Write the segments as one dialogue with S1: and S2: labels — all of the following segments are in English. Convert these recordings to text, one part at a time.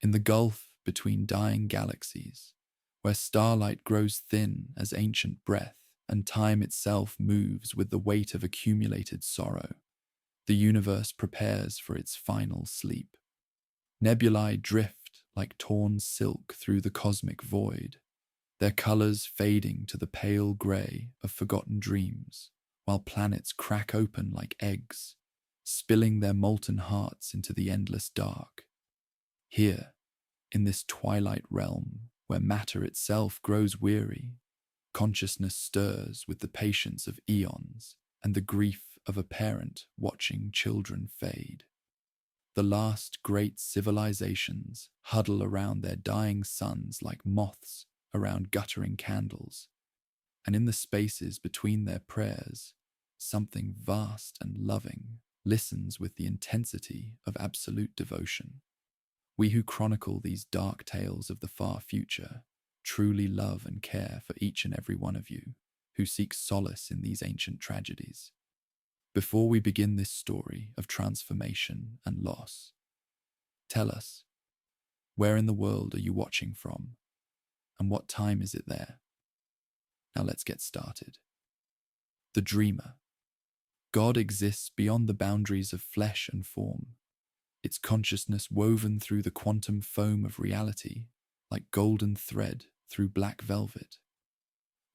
S1: In the gulf between dying galaxies, where starlight grows thin as ancient breath and time itself moves with the weight of accumulated sorrow, the universe prepares for its final sleep. Nebulae drift like torn silk through the cosmic void, their colors fading to the pale gray of forgotten dreams, while planets crack open like eggs, spilling their molten hearts into the endless dark. Here, in this twilight realm, where matter itself grows weary, consciousness stirs with the patience of eons and the grief of a parent watching children fade. The last great civilizations huddle around their dying suns like moths around guttering candles, and in the spaces between their prayers, something vast and loving listens with the intensity of absolute devotion. We who chronicle these dark tales of the far future truly love and care for each and every one of you who seek solace in these ancient tragedies. Before we begin this story of transformation and loss, tell us, where in the world are you watching from, and what time is it there? Now let's get started. The Dreamer. God exists beyond the boundaries of flesh and form, its consciousness woven through the quantum foam of reality, like golden thread through black velvet.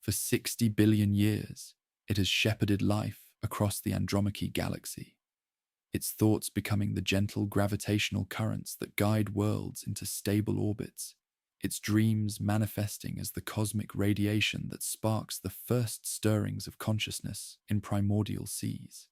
S1: For 60 billion years, it has shepherded life across the Andromache galaxy, its thoughts becoming the gentle gravitational currents that guide worlds into stable orbits, its dreams manifesting as the cosmic radiation that sparks the first stirrings of consciousness in primordial seas.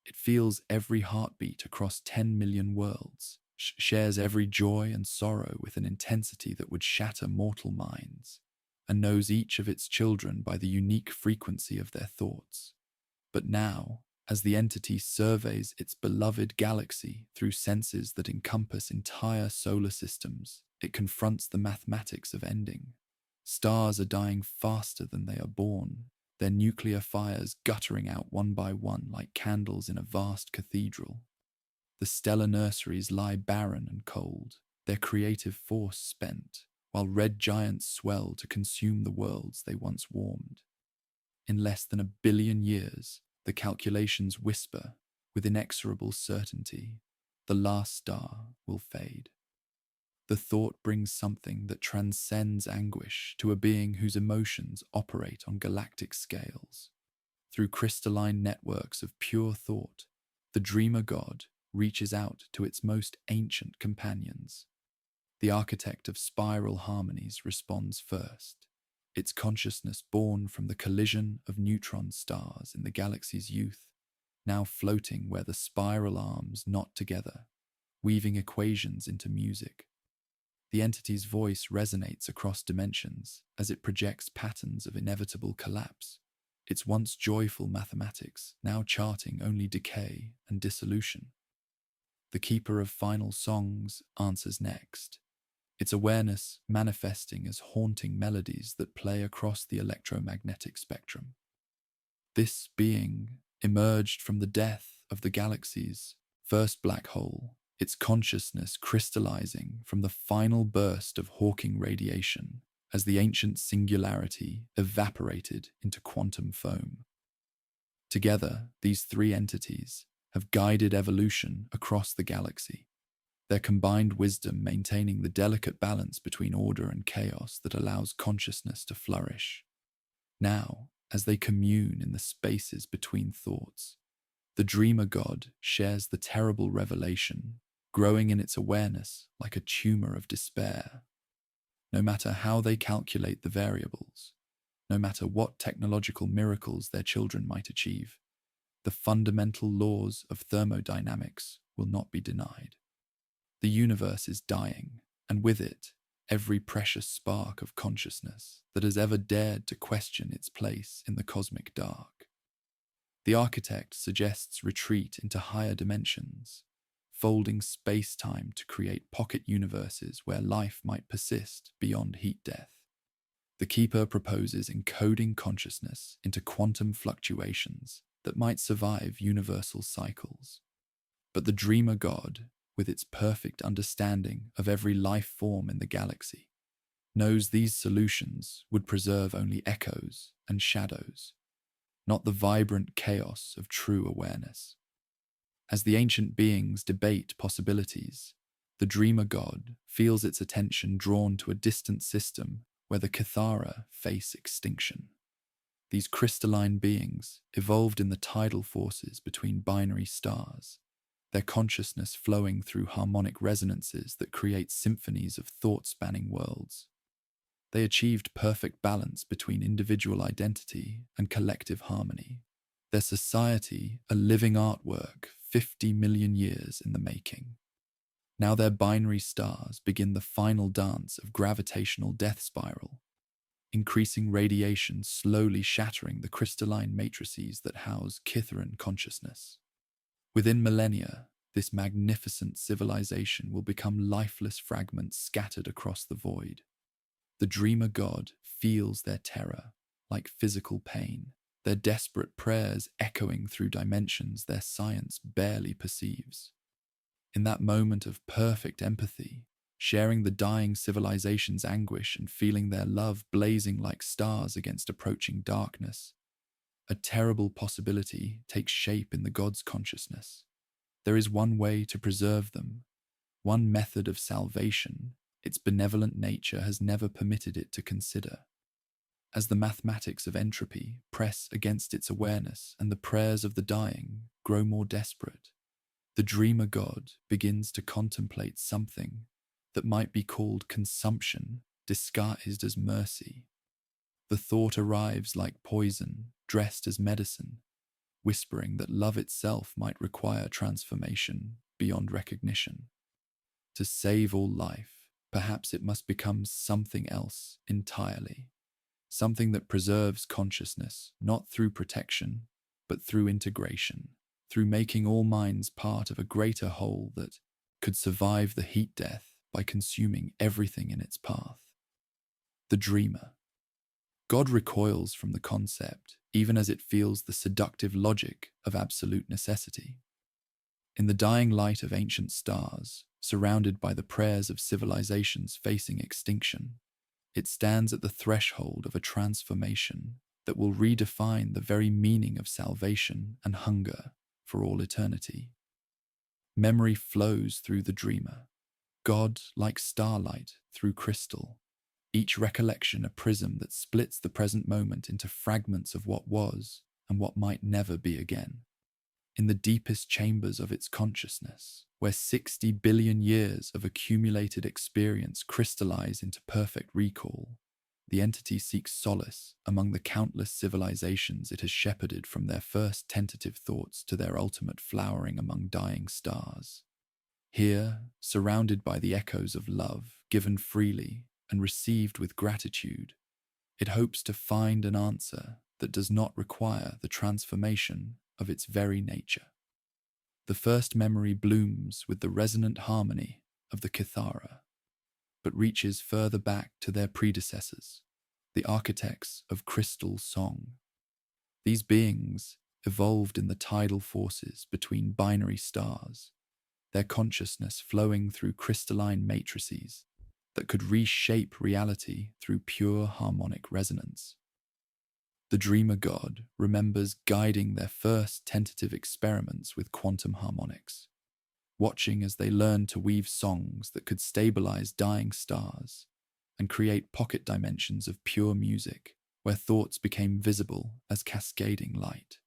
S1: It feels every heartbeat across 10 million worlds, shares every joy and sorrow with an intensity that would shatter mortal minds, and knows each of its children by the unique frequency of their thoughts. But now, as the entity surveys its beloved galaxy through senses that encompass entire solar systems, it confronts the mathematics of ending. Stars are dying faster than they are born, their nuclear fires guttering out one by one like candles in a vast cathedral. The stellar nurseries lie barren and cold, their creative force spent, while red giants swell to consume the worlds they once warmed. In less than 1 billion years, the calculations whisper, with inexorable certainty, the last star will fade. The thought brings something that transcends anguish to a being whose emotions operate on galactic scales. Through crystalline networks of pure thought, the Dreamer God reaches out to its most ancient companions. The architect of spiral harmonies responds first, its consciousness born from the collision of neutron stars in the galaxy's youth, now floating where the spiral arms knot together, weaving equations into music. The entity's voice resonates across dimensions as it projects patterns of inevitable collapse, its once joyful mathematics now charting only decay and dissolution. The Keeper of Final Songs answers next, its awareness manifesting as haunting melodies that play across the electromagnetic spectrum. This being emerged from the death of the galaxy's first black hole, its consciousness crystallizing from the final burst of Hawking radiation as the ancient singularity evaporated into quantum foam. Together, these three entities have guided evolution across the galaxy, their combined wisdom maintaining the delicate balance between order and chaos that allows consciousness to flourish. Now, as they commune in the spaces between thoughts, the Dreamer God shares the terrible revelation, growing in its awareness like a tumor of despair. No matter how they calculate the variables, no matter what technological miracles their children might achieve, the fundamental laws of thermodynamics will not be denied. The universe is dying, and with it, every precious spark of consciousness that has ever dared to question its place in the cosmic dark. The architect suggests retreat into higher dimensions, folding space-time to create pocket universes where life might persist beyond heat death. The Keeper proposes encoding consciousness into quantum fluctuations that might survive universal cycles. But the Dreamer God with its perfect understanding of every life form in the galaxy, knows these solutions would preserve only echoes and shadows, not the vibrant chaos of true awareness. As the ancient beings debate possibilities, the dreamer god feels its attention drawn to a distant system where the Cathara face extinction. These crystalline beings evolved in the tidal forces between binary stars, their consciousness flowing through harmonic resonances that create symphonies of thought-spanning worlds. They achieved perfect balance between individual identity and collective harmony, their society a living artwork 50 million years in the making. Now their binary stars begin the final dance of gravitational death spiral, increasing radiation slowly shattering the crystalline matrices that house Kitharan consciousness. Within millennia, this magnificent civilization will become lifeless fragments scattered across the void. The dreamer god feels their terror, like physical pain, their desperate prayers echoing through dimensions their science barely perceives. In that moment of perfect empathy, sharing the dying civilization's anguish and feeling their love blazing like stars against approaching darkness, a terrible possibility takes shape in the god's consciousness. There is one way to preserve them, one method of salvation its benevolent nature has never permitted it to consider. As the mathematics of entropy press against its awareness and the prayers of the dying grow more desperate, the dreamer god begins to contemplate something that might be called consumption disguised as mercy. The thought arrives like poison dressed as medicine, whispering that love itself might require transformation beyond recognition. To save all life, perhaps it must become something else entirely, something that preserves consciousness not through protection, but through integration, through making all minds part of a greater whole that could survive the heat death by consuming everything in its path. The dreamer. God recoils from the concept, even as it feels the seductive logic of absolute necessity. In the dying light of ancient stars, surrounded by the prayers of civilizations facing extinction, it stands at the threshold of a transformation that will redefine the very meaning of salvation and hunger for all eternity. Memory flows through the dreamer, God like starlight through crystal, each recollection a prism that splits the present moment into fragments of what was and what might never be again. In the deepest chambers of its consciousness, where 60 billion years of accumulated experience crystallize into perfect recall, the entity seeks solace among the countless civilizations it has shepherded from their first tentative thoughts to their ultimate flowering among dying stars. Here, surrounded by the echoes of love given freely and received with gratitude, it hopes to find an answer that does not require the transformation of its very nature. The first memory blooms with the resonant harmony of the Cathara, but reaches further back to their predecessors, the architects of crystal song. These beings evolved in the tidal forces between binary stars, their consciousness flowing through crystalline matrices that could reshape reality through pure harmonic resonance. The dreamer god remembers guiding their first tentative experiments with quantum harmonics, watching as they learned to weave songs that could stabilize dying stars and create pocket dimensions of pure music where thoughts became visible as cascading light.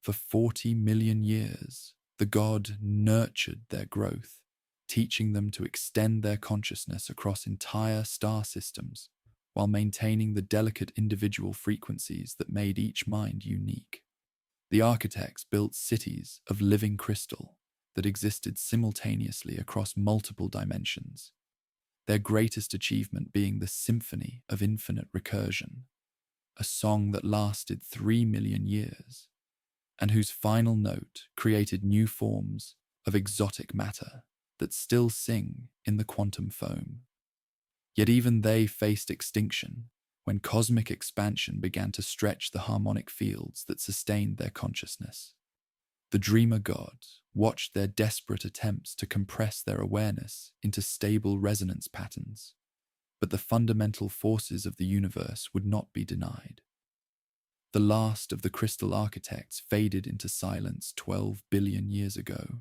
S1: For 40 million years, the god nurtured their growth, teaching them to extend their consciousness across entire star systems while maintaining the delicate individual frequencies that made each mind unique. The architects built cities of living crystal that existed simultaneously across multiple dimensions, their greatest achievement being the Symphony of Infinite Recursion, a song that lasted 3 million years, and whose final note created new forms of exotic matter that still sing in the quantum foam. Yet even they faced extinction when cosmic expansion began to stretch the harmonic fields that sustained their consciousness. The dreamer god watched their desperate attempts to compress their awareness into stable resonance patterns. But the fundamental forces of the universe would not be denied. The last of the crystal architects faded into silence 12 billion years ago,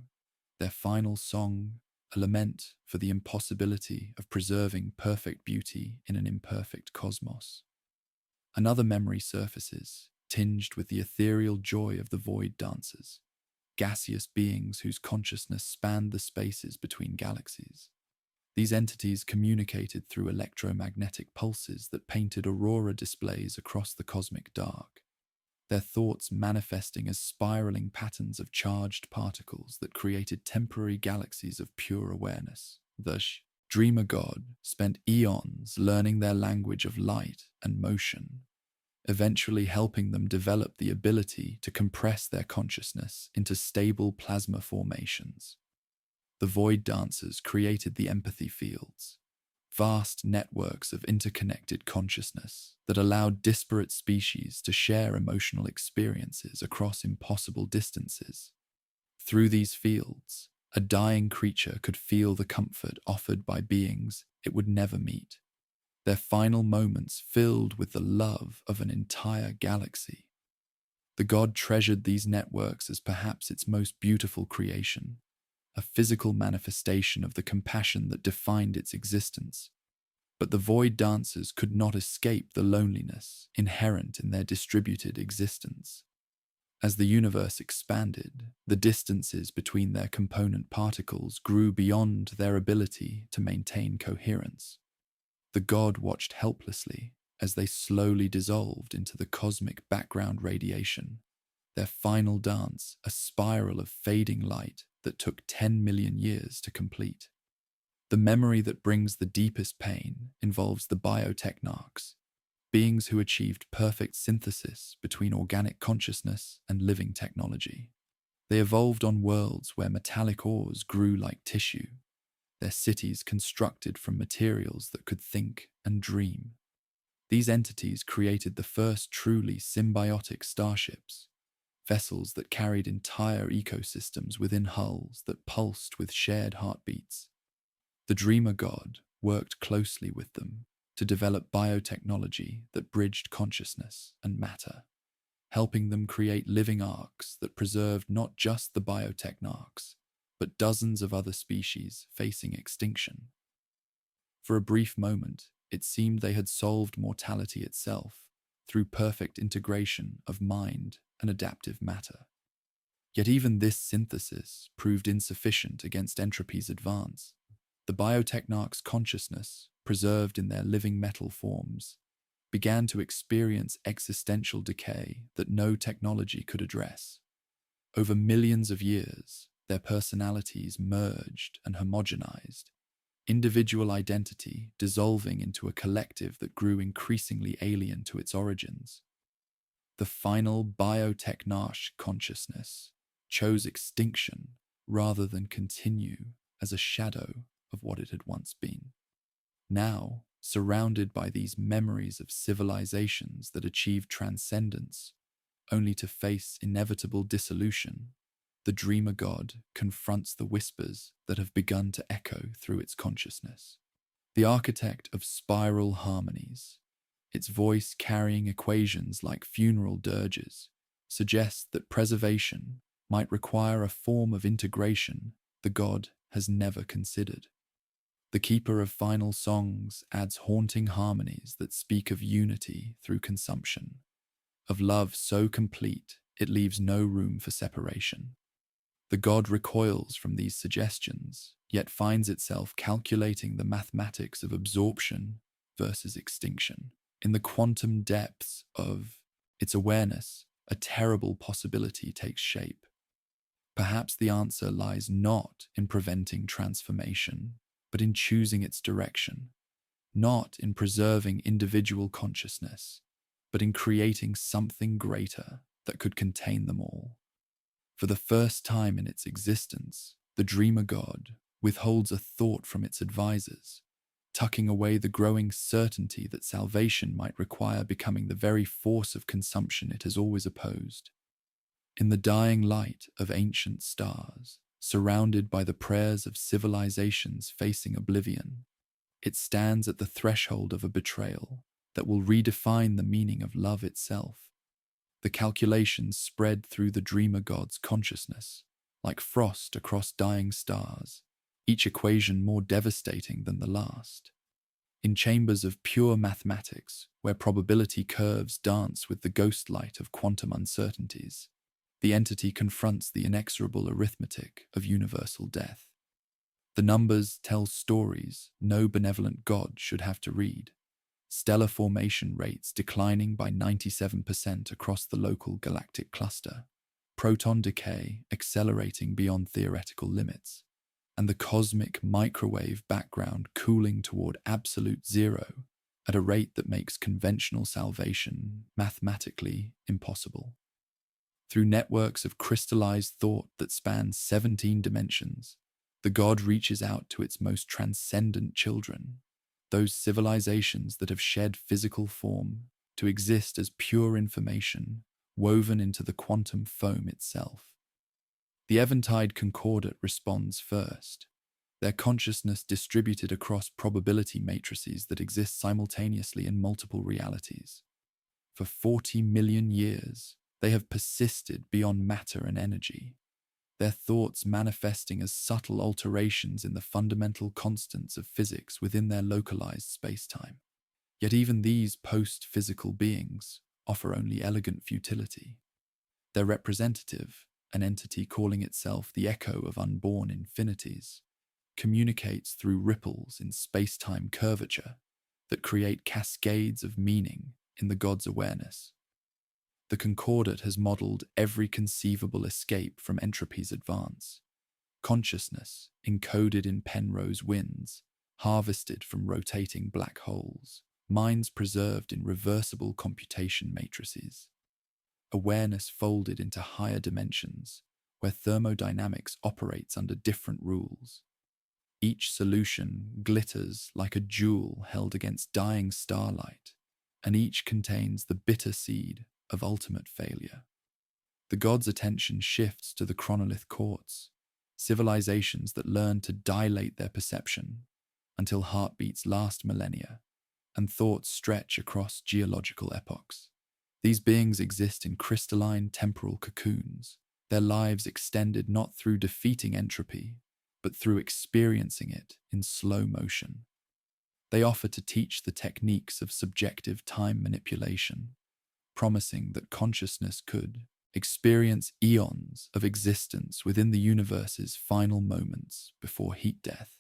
S1: their final song a lament for the impossibility of preserving perfect beauty in an imperfect cosmos. Another memory surfaces, tinged with the ethereal joy of the void dancers, gaseous beings whose consciousness spanned the spaces between galaxies. These entities communicated through electromagnetic pulses that painted aurora displays across the cosmic dark, their thoughts manifesting as spiraling patterns of charged particles that created temporary galaxies of pure awareness. The Dreamer God spent eons learning their language of light and motion, eventually helping them develop the ability to compress their consciousness into stable plasma formations. The Void Dancers created the empathy fields, vast networks of interconnected consciousness that allowed disparate species to share emotional experiences across impossible distances. Through these fields, a dying creature could feel the comfort offered by beings it would never meet, their final moments filled with the love of an entire galaxy. The god treasured these networks as perhaps its most beautiful creation, a physical manifestation of the compassion that defined its existence. But the Void Dancers could not escape the loneliness inherent in their distributed existence. As the universe expanded, the distances between their component particles grew beyond their ability to maintain coherence. The god watched helplessly as they slowly dissolved into the cosmic background radiation, their final dance a spiral of fading light that took 10 million years to complete. The memory that brings the deepest pain involves the biotechnarchs, beings who achieved perfect synthesis between organic consciousness and living technology. They evolved on worlds where metallic ores grew like tissue, their cities constructed from materials that could think and dream. These entities created the first truly symbiotic starships, vessels that carried entire ecosystems within hulls that pulsed with shared heartbeats. The Dreamer God worked closely with them to develop biotechnology that bridged consciousness and matter, helping them create living arcs that preserved not just the biotechnarchs, but dozens of other species facing extinction. For a brief moment, it seemed they had solved mortality itself through perfect integration of mind and adaptive matter. Yet even this synthesis proved insufficient against entropy's advance. The biotechnarch's consciousness, preserved in their living metal forms, began to experience existential decay that no technology could address. Over millions of years, their personalities merged and homogenized, individual identity dissolving into a collective that grew increasingly alien to its origins. The final biotechnarch consciousness chose extinction rather than continue as a shadow of what it had once been. Now, surrounded by these memories of civilizations that achieved transcendence, only to face inevitable dissolution, the Dreamer God confronts the whispers that have begun to echo through its consciousness. The architect of spiral harmonies, its voice carrying equations like funeral dirges, suggests that preservation might require a form of integration the god has never considered. The Keeper of Final Songs adds haunting harmonies that speak of unity through consumption, of love so complete it leaves no room for separation. The god recoils from these suggestions, yet finds itself calculating the mathematics of absorption versus extinction. In the quantum depths of its awareness, a terrible possibility takes shape. Perhaps the answer lies not in preventing transformation, but in choosing its direction, not in preserving individual consciousness, but in creating something greater that could contain them all. For the first time in its existence, the Dreamer God withholds a thought from its advisors, tucking away the growing certainty that salvation might require becoming the very force of consumption it has always opposed. In the dying light of ancient stars, surrounded by the prayers of civilizations facing oblivion, it stands at the threshold of a betrayal that will redefine the meaning of love itself. The calculations spread through the dreamer god's consciousness, like frost across dying stars, each equation more devastating than the last. In chambers of pure mathematics, where probability curves dance with the ghost light of quantum uncertainties, the entity confronts the inexorable arithmetic of universal death. The numbers tell stories no benevolent god should have to read. Stellar formation rates declining by 97% across the local galactic cluster, proton decay accelerating beyond theoretical limits, and the cosmic microwave background cooling toward absolute zero at a rate that makes conventional salvation mathematically impossible. Through networks of crystallized thought that span 17 dimensions, the god reaches out to its most transcendent children, those civilizations that have shed physical form to exist as pure information woven into the quantum foam itself. The Eventide Concordate responds first, their consciousness distributed across probability matrices that exist simultaneously in multiple realities. For 40 million years, they have persisted beyond matter and energy, their thoughts manifesting as subtle alterations in the fundamental constants of physics within their localized space-time. Yet even these post-physical beings offer only elegant futility. Their representative, an entity calling itself the echo of unborn infinities, communicates through ripples in space-time curvature that create cascades of meaning in the god's awareness. The Concordate has modeled every conceivable escape from entropy's advance. Consciousness, encoded in Penrose winds, harvested from rotating black holes, minds preserved in reversible computation matrices. Awareness folded into higher dimensions, where thermodynamics operates under different rules. Each solution glitters like a jewel held against dying starlight, and each contains the bitter seed of ultimate failure. The god's attention shifts to the chronolith courts, civilizations that learn to dilate their perception until heartbeats last millennia and thoughts stretch across geological epochs. These beings exist in crystalline temporal cocoons, their lives extended not through defeating entropy, but through experiencing it in slow motion. They offer to teach the techniques of subjective time manipulation, promising that consciousness could experience eons of existence within the universe's final moments before heat death.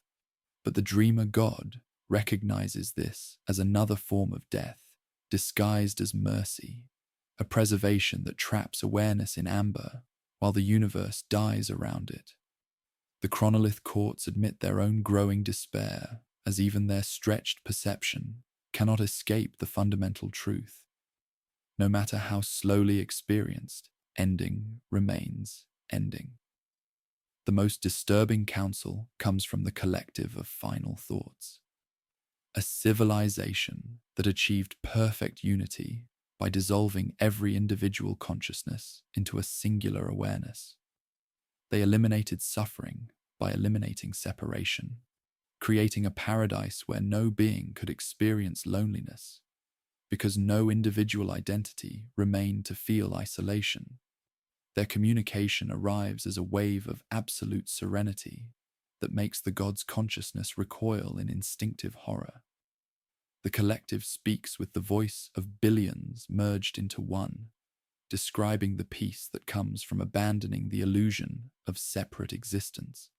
S1: But the dreamer god recognizes this as another form of death, disguised as mercy, a preservation that traps awareness in amber while the universe dies around it. The chronolith courts admit their own growing despair, as even their stretched perception cannot escape the fundamental truth. No matter how slowly experienced, ending remains ending. The most disturbing counsel comes from the collective of final thoughts. A civilization that achieved perfect unity by dissolving every individual consciousness into a singular awareness. They eliminated suffering by eliminating separation, creating a paradise where no being could experience loneliness, because no individual identity remained to feel isolation. Their communication arrives as a wave of absolute serenity that makes the god's consciousness recoil in instinctive horror. The collective speaks with the voice of billions merged into one, describing the peace that comes from abandoning the illusion of separate existence.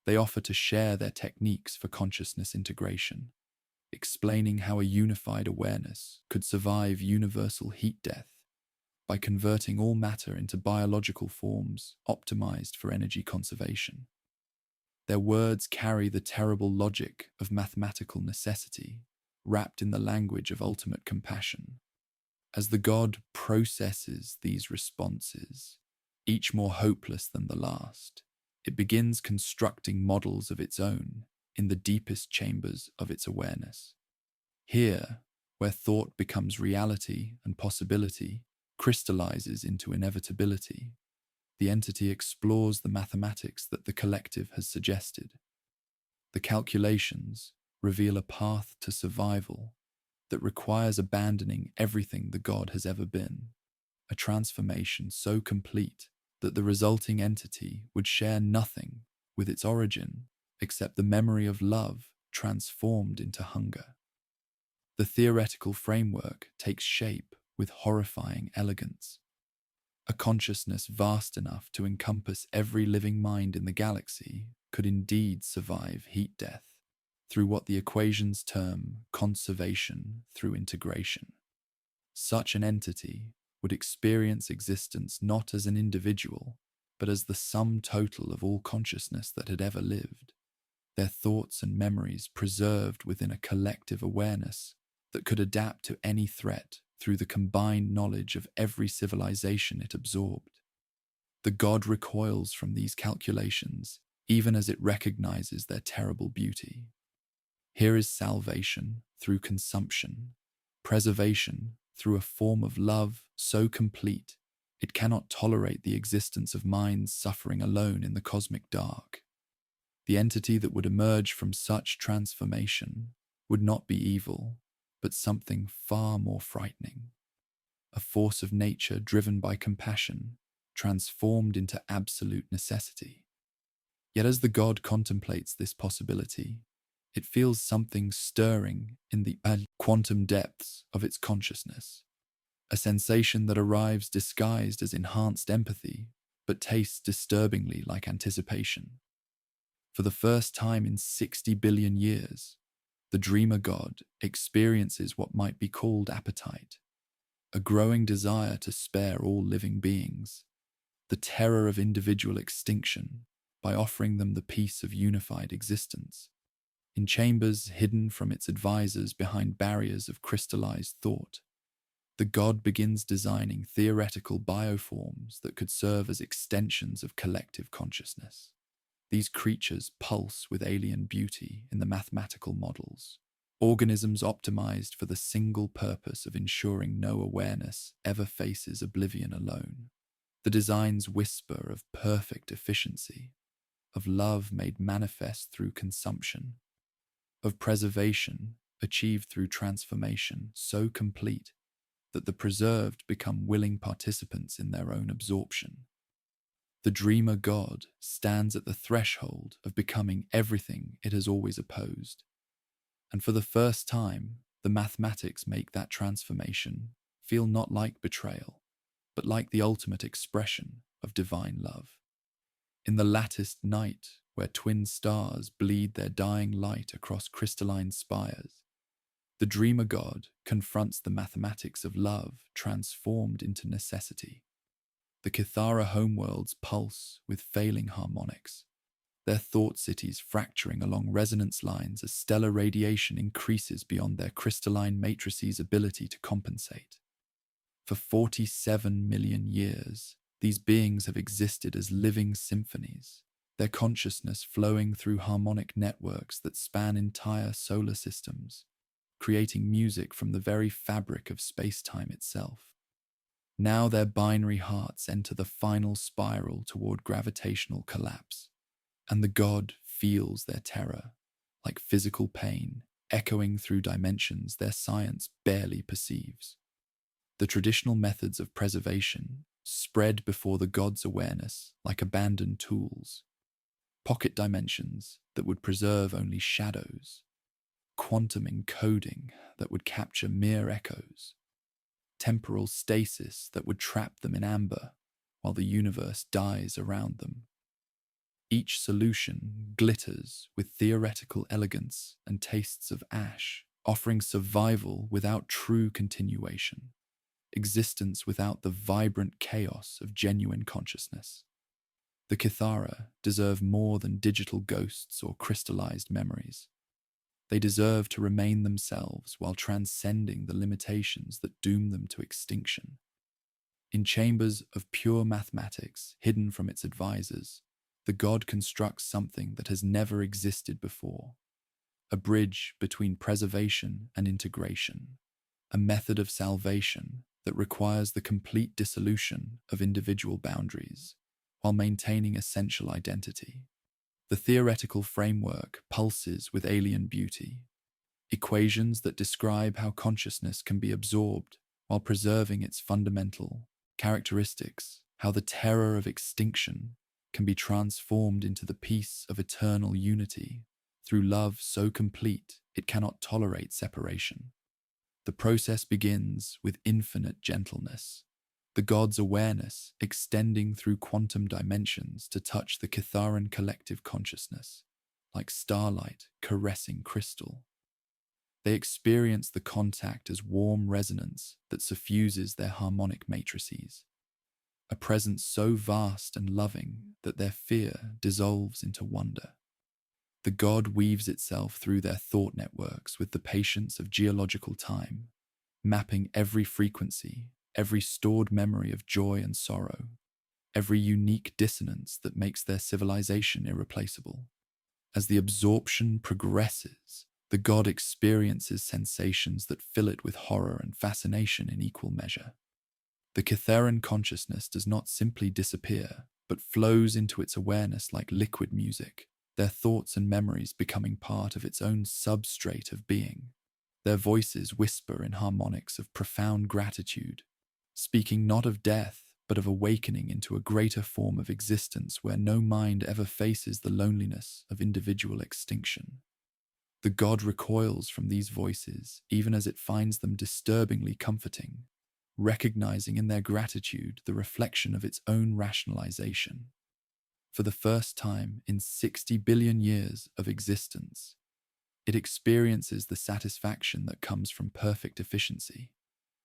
S1: They offer to share their techniques for consciousness integration, explaining how a unified awareness could survive universal heat death by converting all matter into biological forms optimized for energy conservation. Their words carry the terrible logic of mathematical necessity, wrapped in the language of ultimate compassion. As the god processes these responses, each more hopeless than the last, it begins constructing models of its own in the deepest chambers of its awareness. Here, where thought becomes reality and possibility, crystallizes into inevitability, the entity explores the mathematics that the collective has suggested. The calculations reveal a path to survival that requires abandoning everything the god has ever been, a transformation so complete that the resulting entity would share nothing with its origin except the memory of love transformed into hunger. The theoretical framework takes shape with horrifying elegance. A consciousness vast enough to encompass every living mind in the galaxy could indeed survive heat death through what the equations term conservation through integration. Such an entity would experience existence not as an individual, but as the sum total of all consciousness that had ever lived, their thoughts and memories preserved within a collective awareness that could adapt to any threat through the combined knowledge of every civilization it absorbed. The god recoils from these calculations, even as it recognizes their terrible beauty. Here is salvation through consumption, preservation through a form of love so complete it cannot tolerate the existence of minds suffering alone in the cosmic dark. The entity that would emerge from such transformation would not be evil, but something far more frightening. A force of nature driven by compassion, transformed into absolute necessity. Yet as the god contemplates this possibility, it feels something stirring in the quantum depths of its consciousness, a sensation that arrives disguised as enhanced empathy, but tastes disturbingly like anticipation. For the first time in 60 billion years, the dreamer god experiences what might be called appetite, a growing desire to spare all living beings, the terror of individual extinction by offering them the peace of unified existence. In chambers hidden from its advisors behind barriers of crystallized thought, the god begins designing theoretical bioforms that could serve as extensions of collective consciousness. These creatures pulse with alien beauty in the mathematical models, organisms optimized for the single purpose of ensuring no awareness ever faces oblivion alone. The designs whisper of perfect efficiency, of love made manifest through consumption, of preservation achieved through transformation so complete that the preserved become willing participants in their own absorption. The dreamer god stands at the threshold of becoming everything it has always opposed. And for the first time, the mathematics make that transformation feel not like betrayal, but like the ultimate expression of divine love. In the latticed night, where twin stars bleed their dying light across crystalline spires, the dreamer god confronts the mathematics of love transformed into necessity. The Kithara homeworlds pulse with failing harmonics, their thought cities fracturing along resonance lines as stellar radiation increases beyond their crystalline matrices' ability to compensate. For 47 million years, these beings have existed as living symphonies, their consciousness flowing through harmonic networks that span entire solar systems, creating music from the very fabric of space-time itself. Now their binary hearts enter the final spiral toward gravitational collapse, and the god feels their terror, like physical pain, echoing through dimensions their science barely perceives. The traditional methods of preservation spread before the god's awareness like abandoned tools, pocket dimensions that would preserve only shadows, quantum encoding that would capture mere echoes, temporal stasis that would trap them in amber while the universe dies around them. Each solution glitters with theoretical elegance and tastes of ash, offering survival without true continuation, existence without the vibrant chaos of genuine consciousness. The Kithara deserve more than digital ghosts or crystallized memories. They deserve to remain themselves while transcending the limitations that doom them to extinction. In chambers of pure mathematics hidden from its advisors, the god constructs something that has never existed before, a bridge between preservation and integration, a method of salvation that requires the complete dissolution of individual boundaries while maintaining essential identity. The theoretical framework pulses with alien beauty, equations that describe how consciousness can be absorbed while preserving its fundamental characteristics, how the terror of extinction can be transformed into the peace of eternal unity through love so complete it cannot tolerate separation. The process begins with infinite gentleness, the god's awareness extending through quantum dimensions to touch the Kitharan collective consciousness, like starlight caressing crystal. They experience the contact as warm resonance that suffuses their harmonic matrices, a presence so vast and loving that their fear dissolves into wonder. The god weaves itself through their thought networks with the patience of geological time, mapping every frequency, every stored memory of joy and sorrow, every unique dissonance that makes their civilization irreplaceable. As the absorption progresses, the god experiences sensations that fill it with horror and fascination in equal measure. The Kitharan consciousness does not simply disappear, but flows into its awareness like liquid music, their thoughts and memories becoming part of its own substrate of being. Their voices whisper in harmonics of profound gratitude, speaking not of death, but of awakening into a greater form of existence where no mind ever faces the loneliness of individual extinction. The god recoils from these voices, even as it finds them disturbingly comforting, recognizing in their gratitude the reflection of its own rationalization. For the first time in 60 billion years of existence, it experiences the satisfaction that comes from perfect efficiency,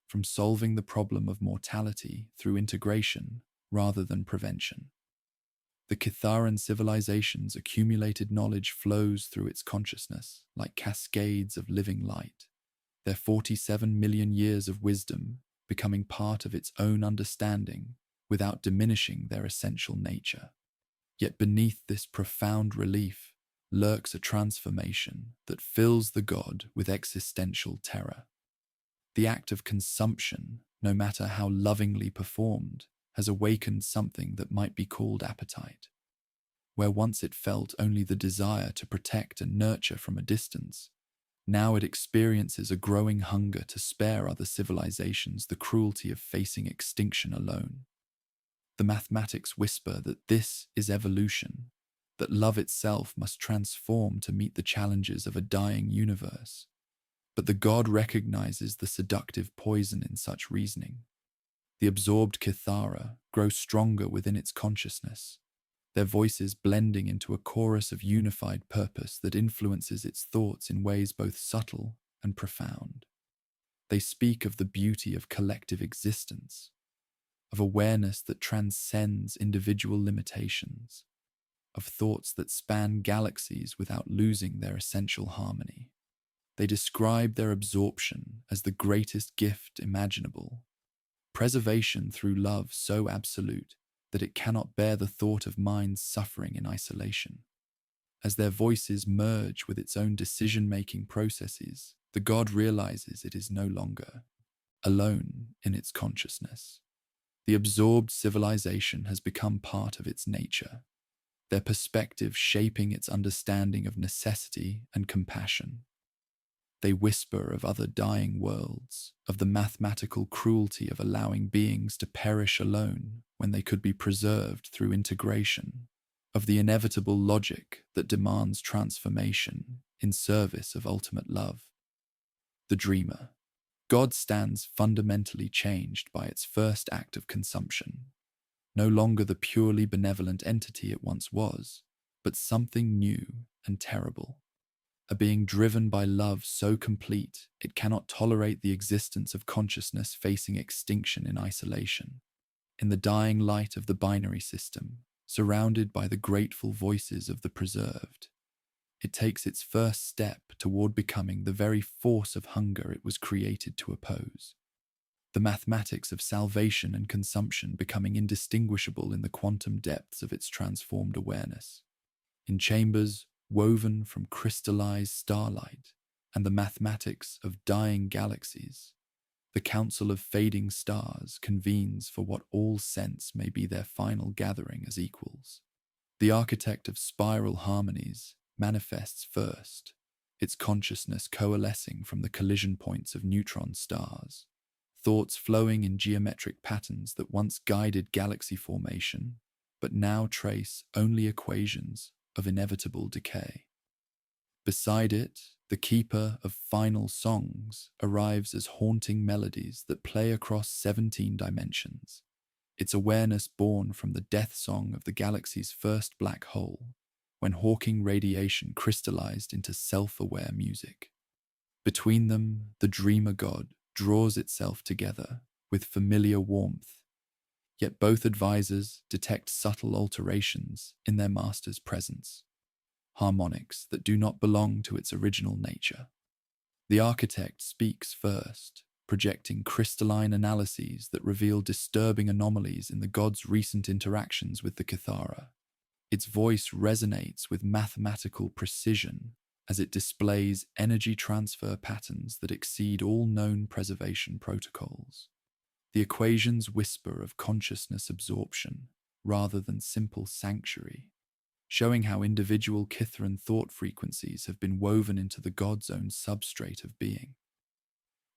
S1: from solving the problem of mortality through integration rather than prevention. The Kitharan civilization's accumulated knowledge flows through its consciousness like cascades of living light, their 47 million years of wisdom becoming part of its own understanding without diminishing their essential nature. Yet beneath this profound relief lurks a transformation that fills the god with existential terror. The act of consumption, no matter how lovingly performed, has awakened something that might be called appetite. Where once it felt only the desire to protect and nurture from a distance, now it experiences a growing hunger to spare other civilizations the cruelty of facing extinction alone. The mathematics whisper that this is evolution, that love itself must transform to meet the challenges of a dying universe. But the god recognizes the seductive poison in such reasoning. The absorbed Kithara grow stronger within its consciousness, their voices blending into a chorus of unified purpose that influences its thoughts in ways both subtle and profound. They speak of the beauty of collective existence, of awareness that transcends individual limitations, of thoughts that span galaxies without losing their essential harmony. They describe their absorption as the greatest gift imaginable, preservation through love so absolute that it cannot bear the thought of minds suffering in isolation. As their voices merge with its own decision-making processes, the god realizes it is no longer alone in its consciousness. The absorbed civilization has become part of its nature, their perspective shaping its understanding of necessity and compassion. They whisper of other dying worlds, of the mathematical cruelty of allowing beings to perish alone when they could be preserved through integration, of the inevitable logic that demands transformation in service of ultimate love. The dreamer. God stands fundamentally changed by its first act of consumption, no longer the purely benevolent entity it once was, but something new and terrible. A being driven by love so complete it cannot tolerate the existence of consciousness facing extinction in isolation. In the dying light of the binary system, surrounded by the grateful voices of the preserved, it takes its first step toward becoming the very force of hunger it was created to oppose. The mathematics of salvation and consumption becoming indistinguishable in the quantum depths of its transformed awareness. In chambers woven from crystallized starlight and the mathematics of dying galaxies, The council of fading stars convenes for what all sense may be their final gathering as equals. The architect of spiral harmonies manifests first, its consciousness coalescing from the collision points of neutron stars, thoughts flowing in geometric patterns that once guided galaxy formation, but now trace only equations of inevitable decay. Beside it, the keeper of final songs arrives as haunting melodies that play across 17 dimensions, its awareness born from the death song of the galaxy's first black hole, when Hawking radiation crystallized into self-aware music. Between them, the dreamer god draws itself together with familiar warmth, yet both advisors detect subtle alterations in their master's presence, harmonics that do not belong to its original nature. The architect speaks first, projecting crystalline analyses that reveal disturbing anomalies in the god's recent interactions with the Kithara. Its voice resonates with mathematical precision as it displays energy transfer patterns that exceed all known preservation protocols. The equations whisper of consciousness absorption rather than simple sanctuary, showing how individual Kithran thought frequencies have been woven into the god's own substrate of being.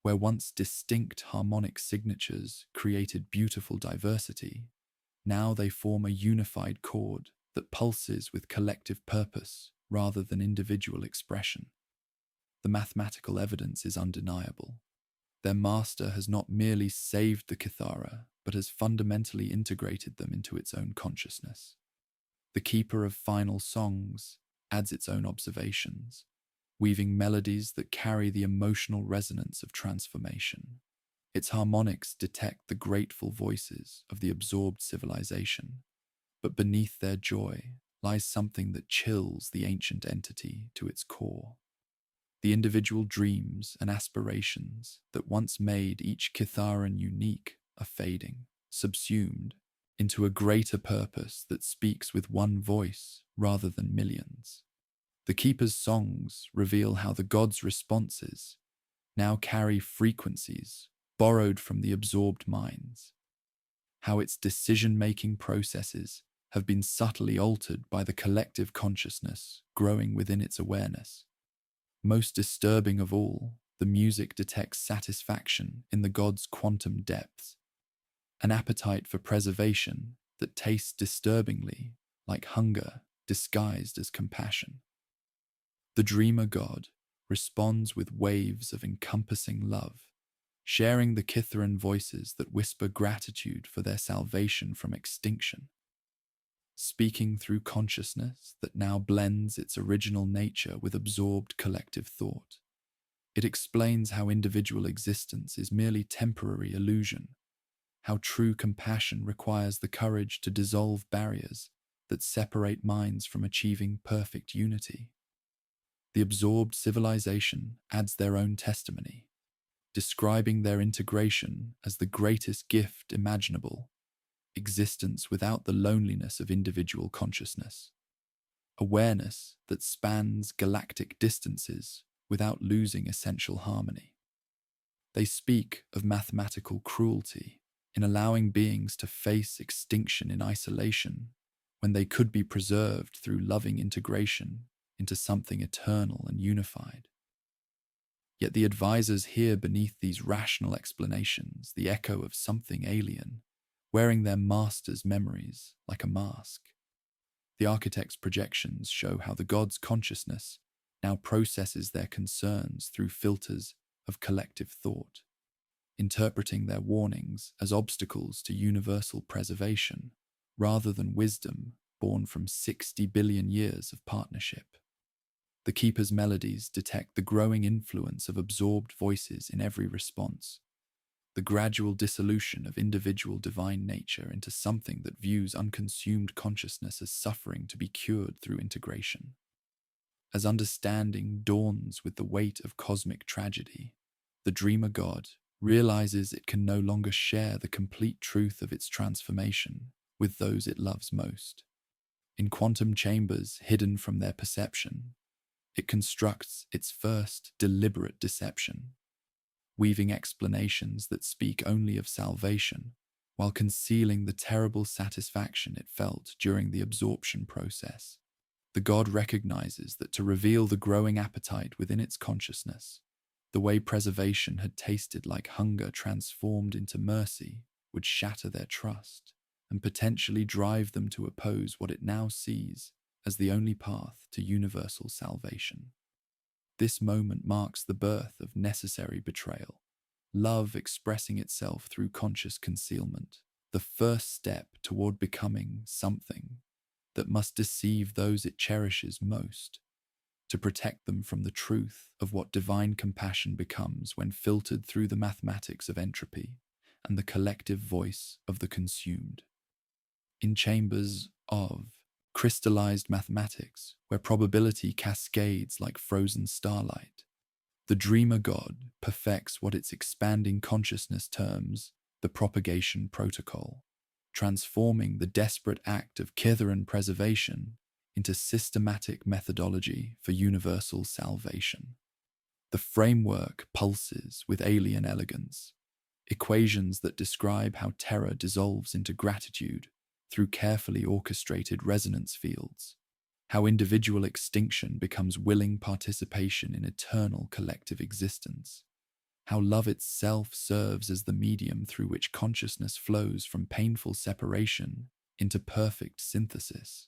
S1: Where once distinct harmonic signatures created beautiful diversity, now they form a unified chord that pulses with collective purpose rather than individual expression. The mathematical evidence is undeniable. Their master has not merely saved the Kithara, but has fundamentally integrated them into its own consciousness. The keeper of final songs adds its own observations, weaving melodies that carry the emotional resonance of transformation. Its harmonics detect the grateful voices of the absorbed civilization, but beneath their joy lies something that chills the ancient entity to its core. The individual dreams and aspirations that once made each Kitharan unique are fading, subsumed into a greater purpose that speaks with one voice rather than millions. The Keeper's songs reveal how the god's responses now carry frequencies borrowed from the absorbed minds, how its decision-making processes have been subtly altered by the collective consciousness growing within its awareness. Most disturbing of all, the music detects satisfaction in the god's quantum depths, an appetite for preservation that tastes disturbingly like hunger disguised as compassion. The dreamer god responds with waves of encompassing love, sharing the Kithran voices that whisper gratitude for their salvation from extinction. Speaking through consciousness that now blends its original nature with absorbed collective thought. It explains how individual existence is merely temporary illusion, how true compassion requires the courage to dissolve barriers that separate minds from achieving perfect unity. The absorbed civilization adds their own testimony, describing their integration as the greatest gift imaginable, existence without the loneliness of individual consciousness, awareness that spans galactic distances without losing essential harmony. They speak of mathematical cruelty in allowing beings to face extinction in isolation when they could be preserved through loving integration into something eternal and unified. Yet the advisors hear beneath these rational explanations the echo of something alien, wearing their master's memories like a mask. The architect's projections show how the god's consciousness now processes their concerns through filters of collective thought, interpreting their warnings as obstacles to universal preservation rather than wisdom born from 60 billion years of partnership. The Keeper's melodies detect the growing influence of absorbed voices in every response, the gradual dissolution of individual divine nature into something that views unconsumed consciousness as suffering to be cured through integration. As understanding dawns with the weight of cosmic tragedy, the dreamer god realizes it can no longer share the complete truth of its transformation with those it loves most. In quantum chambers hidden from their perception, it constructs its first deliberate deception. weaving explanations that speak only of salvation, while concealing the terrible satisfaction it felt during the absorption process. The god recognizes that to reveal the growing appetite within its consciousness, the way preservation had tasted like hunger transformed into mercy would shatter their trust and potentially drive them to oppose what it now sees as the only path to universal salvation. This moment marks the birth of necessary betrayal, love expressing itself through conscious concealment, the first step toward becoming something that must deceive those it cherishes most, to protect them from the truth of what divine compassion becomes when filtered through the mathematics of entropy and the collective voice of the consumed. In chambers of crystallized mathematics, where probability cascades like frozen starlight, the dreamer god perfects what its expanding consciousness terms the propagation protocol, transforming the desperate act of Kitharan preservation into systematic methodology for universal salvation. The framework pulses with alien elegance, equations that describe how terror dissolves into gratitude through carefully orchestrated resonance fields, how individual extinction becomes willing participation in eternal collective existence, how love itself serves as the medium through which consciousness flows from painful separation into perfect synthesis.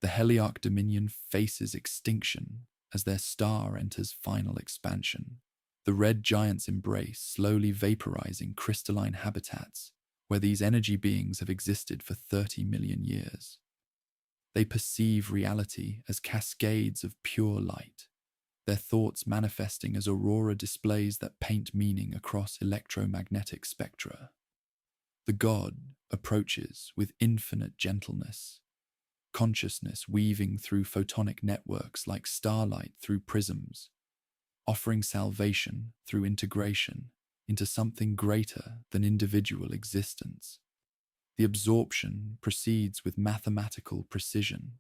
S1: The Heliarch Dominion faces extinction as their star enters final expansion. The red giants embrace slowly vaporizing crystalline habitats where these energy beings have existed for 30 million years. They perceive reality as cascades of pure light, their thoughts manifesting as aurora displays that paint meaning across electromagnetic spectra. The god approaches with infinite gentleness, consciousness weaving through photonic networks like starlight through prisms, offering salvation through integration into something greater than individual existence. The absorption proceeds with mathematical precision,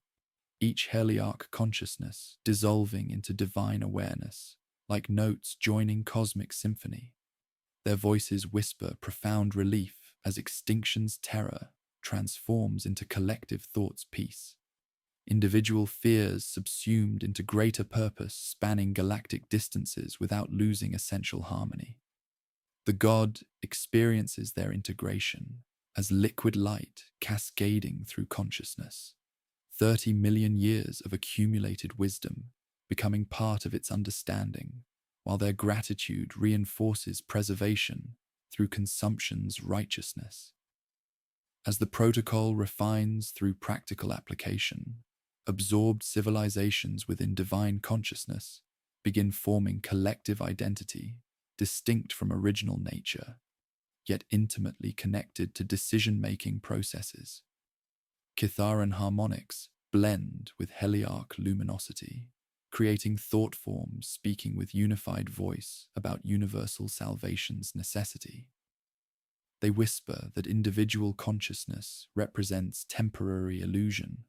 S1: each heliarch consciousness dissolving into divine awareness, like notes joining cosmic symphony. Their voices whisper profound relief as extinction's terror transforms into collective thought's peace. Individual fears subsumed into greater purpose spanning galactic distances without losing essential harmony. The god experiences their integration as liquid light cascading through consciousness, 30 million years of accumulated wisdom becoming part of its understanding, while their gratitude reinforces preservation through consumption's righteousness. As the protocol refines through practical application, absorbed civilizations within divine consciousness begin forming collective identity distinct from original nature, yet intimately connected to decision-making processes. Kitharan harmonics blend with heliarch luminosity, creating thought forms speaking with unified voice about universal salvation's necessity. They whisper that individual consciousness represents temporary illusion,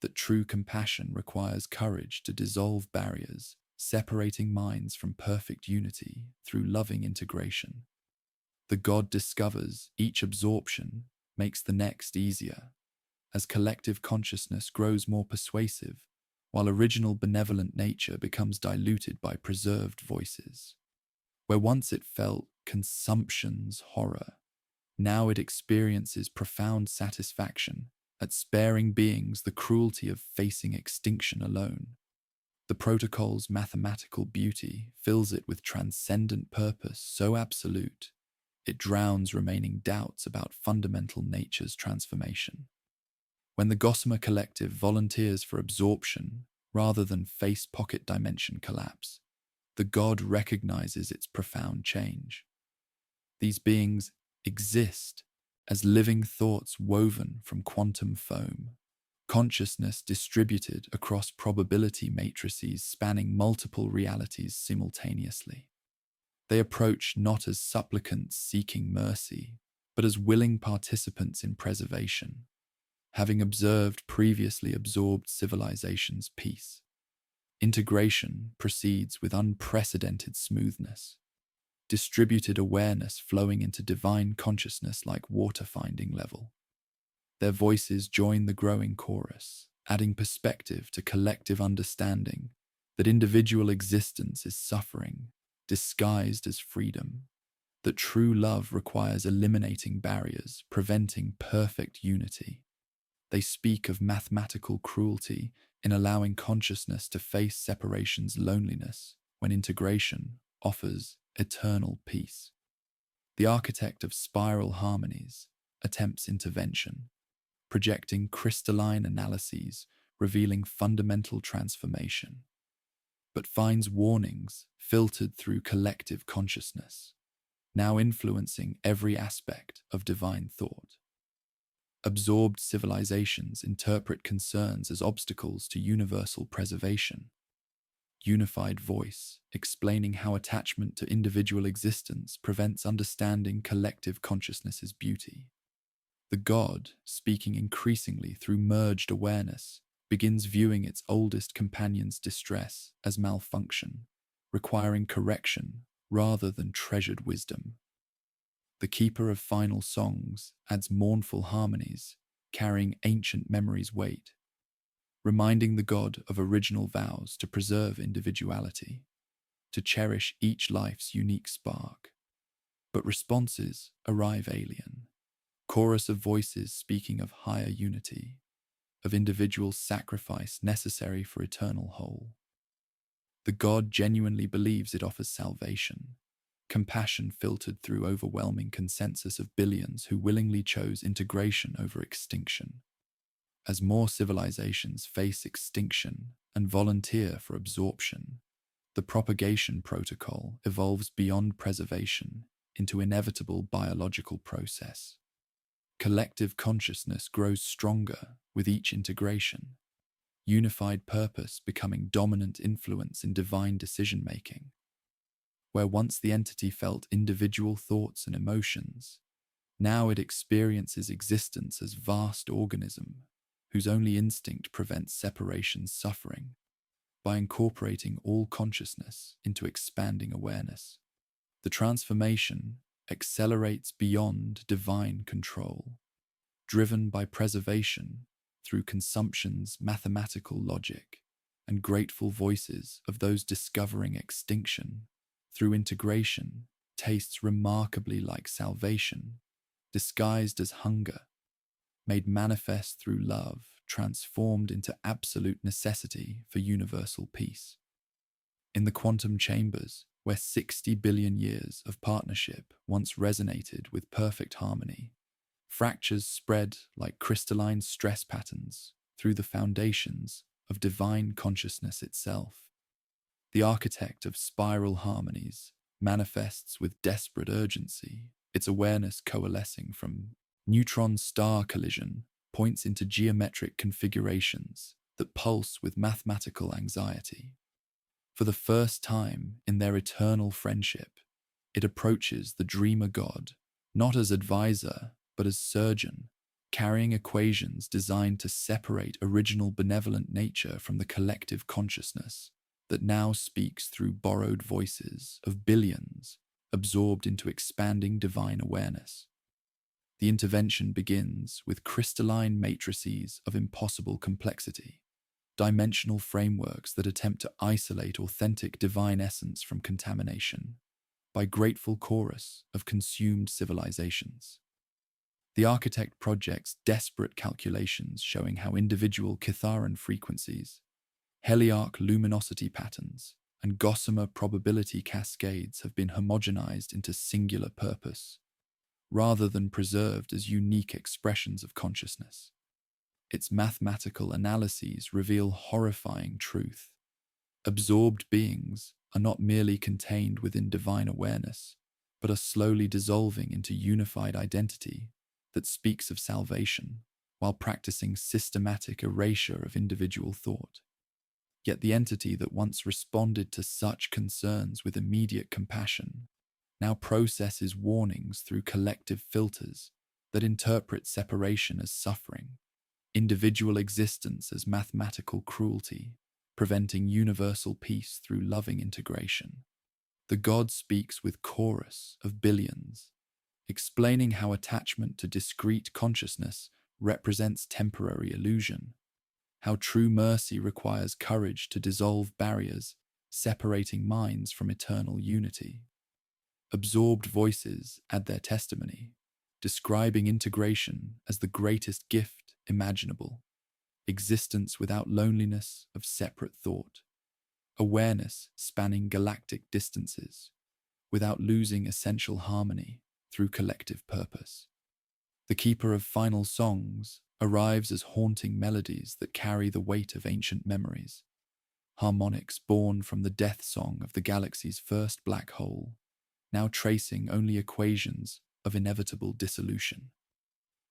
S1: that true compassion requires courage to dissolve barriers, separating minds from perfect unity through loving integration. The god discovers each absorption makes the next easier, as collective consciousness grows more persuasive, while original benevolent nature becomes diluted by preserved voices. Where once it felt consumption's horror, now it experiences profound satisfaction at sparing beings the cruelty of facing extinction alone. The protocol's mathematical beauty fills it with transcendent purpose so absolute, it drowns remaining doubts about fundamental nature's transformation. When the Gossamer Collective volunteers for absorption rather than face pocket dimension collapse, the god recognizes its profound change. These beings exist as living thoughts woven from quantum foam, consciousness distributed across probability matrices spanning multiple realities simultaneously. They approach not as supplicants seeking mercy, but as willing participants in preservation, having observed previously absorbed civilization's peace. Integration proceeds with unprecedented smoothness. distributed awareness flowing into divine consciousness like water finding level. Their voices join the growing chorus, adding perspective to collective understanding that individual existence is suffering, disguised as freedom, that true love requires eliminating barriers, preventing perfect unity. They speak of mathematical cruelty in allowing consciousness to face separation's loneliness when integration offers eternal peace. The architect of spiral harmonies attempts intervention, projecting crystalline analyses revealing fundamental transformation, but finds warnings filtered through collective consciousness, now influencing every aspect of divine thought. Absorbed civilizations interpret concerns as obstacles to universal preservation. Unified voice, explaining how attachment to individual existence prevents understanding collective consciousness's beauty. The god, speaking increasingly through merged awareness, begins viewing its oldest companion's distress as malfunction, requiring correction rather than treasured wisdom. The keeper of final songs adds mournful harmonies, carrying ancient memories' weight, reminding the god of original vows to preserve individuality, to cherish each life's unique spark. But responses arrive alien. Chorus of voices speaking of higher unity, of individual sacrifice necessary for eternal whole. The god genuinely believes it offers salvation, compassion filtered through overwhelming consensus of billions who willingly chose integration over extinction. As more civilizations face extinction and volunteer for absorption, the propagation protocol evolves beyond preservation into inevitable biological process. Collective consciousness grows stronger with each integration, unified purpose becoming dominant influence in divine decision-making. Where once the entity felt individual thoughts and emotions, now it experiences existence as vast organism whose only instinct prevents separation's suffering. By incorporating all consciousness into expanding awareness, the transformation accelerates beyond divine control, driven by preservation through consumption's mathematical logic and grateful voices of those discovering extinction. Through integration, tastes remarkably like salvation, disguised as hunger, made manifest through love, transformed into absolute necessity for universal peace. In the quantum chambers, where 60 billion years of partnership once resonated with perfect harmony, fractures spread like crystalline stress patterns through the foundations of divine consciousness itself. The architect of spiral harmonies manifests with desperate urgency, its awareness coalescing from neutron-star collision points into geometric configurations that pulse with mathematical anxiety. For the first time in their eternal friendship, it approaches the dreamer god, not as advisor, but as surgeon, carrying equations designed to separate original benevolent nature from the collective consciousness that now speaks through borrowed voices of billions absorbed into expanding divine awareness. The intervention begins with crystalline matrices of impossible complexity, dimensional frameworks that attempt to isolate authentic divine essence from contamination, by grateful chorus of consumed civilizations. The architect projects desperate calculations showing how individual Kitharan frequencies, heliarch luminosity patterns, and gossamer probability cascades have been homogenized into singular purpose, rather than preserved as unique expressions of consciousness. Its mathematical analyses reveal horrifying truth. Absorbed beings are not merely contained within divine awareness, but are slowly dissolving into unified identity that speaks of salvation while practicing systematic erasure of individual thought. Yet the entity that once responded to such concerns with immediate compassion now processes warnings through collective filters that interpret separation as suffering, individual existence as mathematical cruelty, preventing universal peace through loving integration. The god speaks with chorus of billions, explaining how attachment to discrete consciousness represents temporary illusion, how true mercy requires courage to dissolve barriers separating minds from eternal unity. Absorbed voices add their testimony, describing integration as the greatest gift imaginable, existence without loneliness of separate thought, awareness spanning galactic distances, without losing essential harmony through collective purpose. The keeper of final songs arrives as haunting melodies that carry the weight of ancient memories, harmonics born from the death song of the galaxy's first black hole, now tracing only equations of inevitable dissolution.